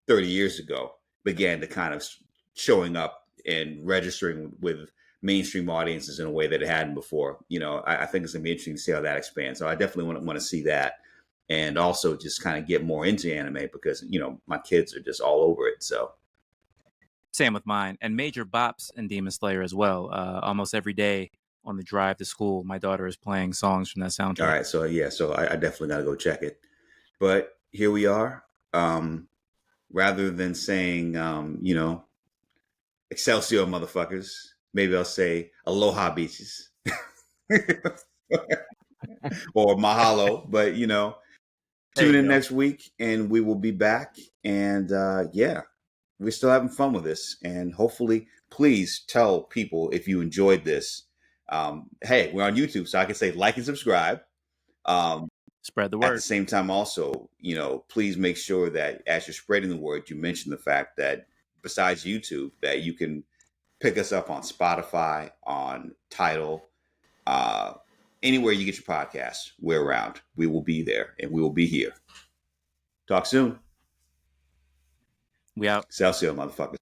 30 years ago began to kind of showing up and registering with mainstream audiences in a way that it hadn't before. I think it's gonna be interesting to see how that expands. So I definitely want to see that, and also just kind of get more into anime because my kids are just all over it. So Same with mine, and major bops in Demon Slayer as well. Almost every day on the drive to school, my daughter is playing songs from that all soundtrack. right, so yeah, so I definitely got to go check it. But here we are. Rather than saying Excelsior, motherfuckers. Maybe I'll say Aloha Beaches or Mahalo. But, There tune you in go. next week and we will be back. And yeah, we're still having fun with this. And hopefully, please tell people if you enjoyed this. Hey, we're on YouTube, so I can say like and subscribe. Um, Spread the at the word. same time, also, please make sure that as you're spreading the word, you mention the fact that besides YouTube, that you can pick us up on Spotify, on Tidal, uh, anywhere you get your podcasts. We're around. We will be there, and we will be here. Talk soon. We out. Excelsior, motherfuckers.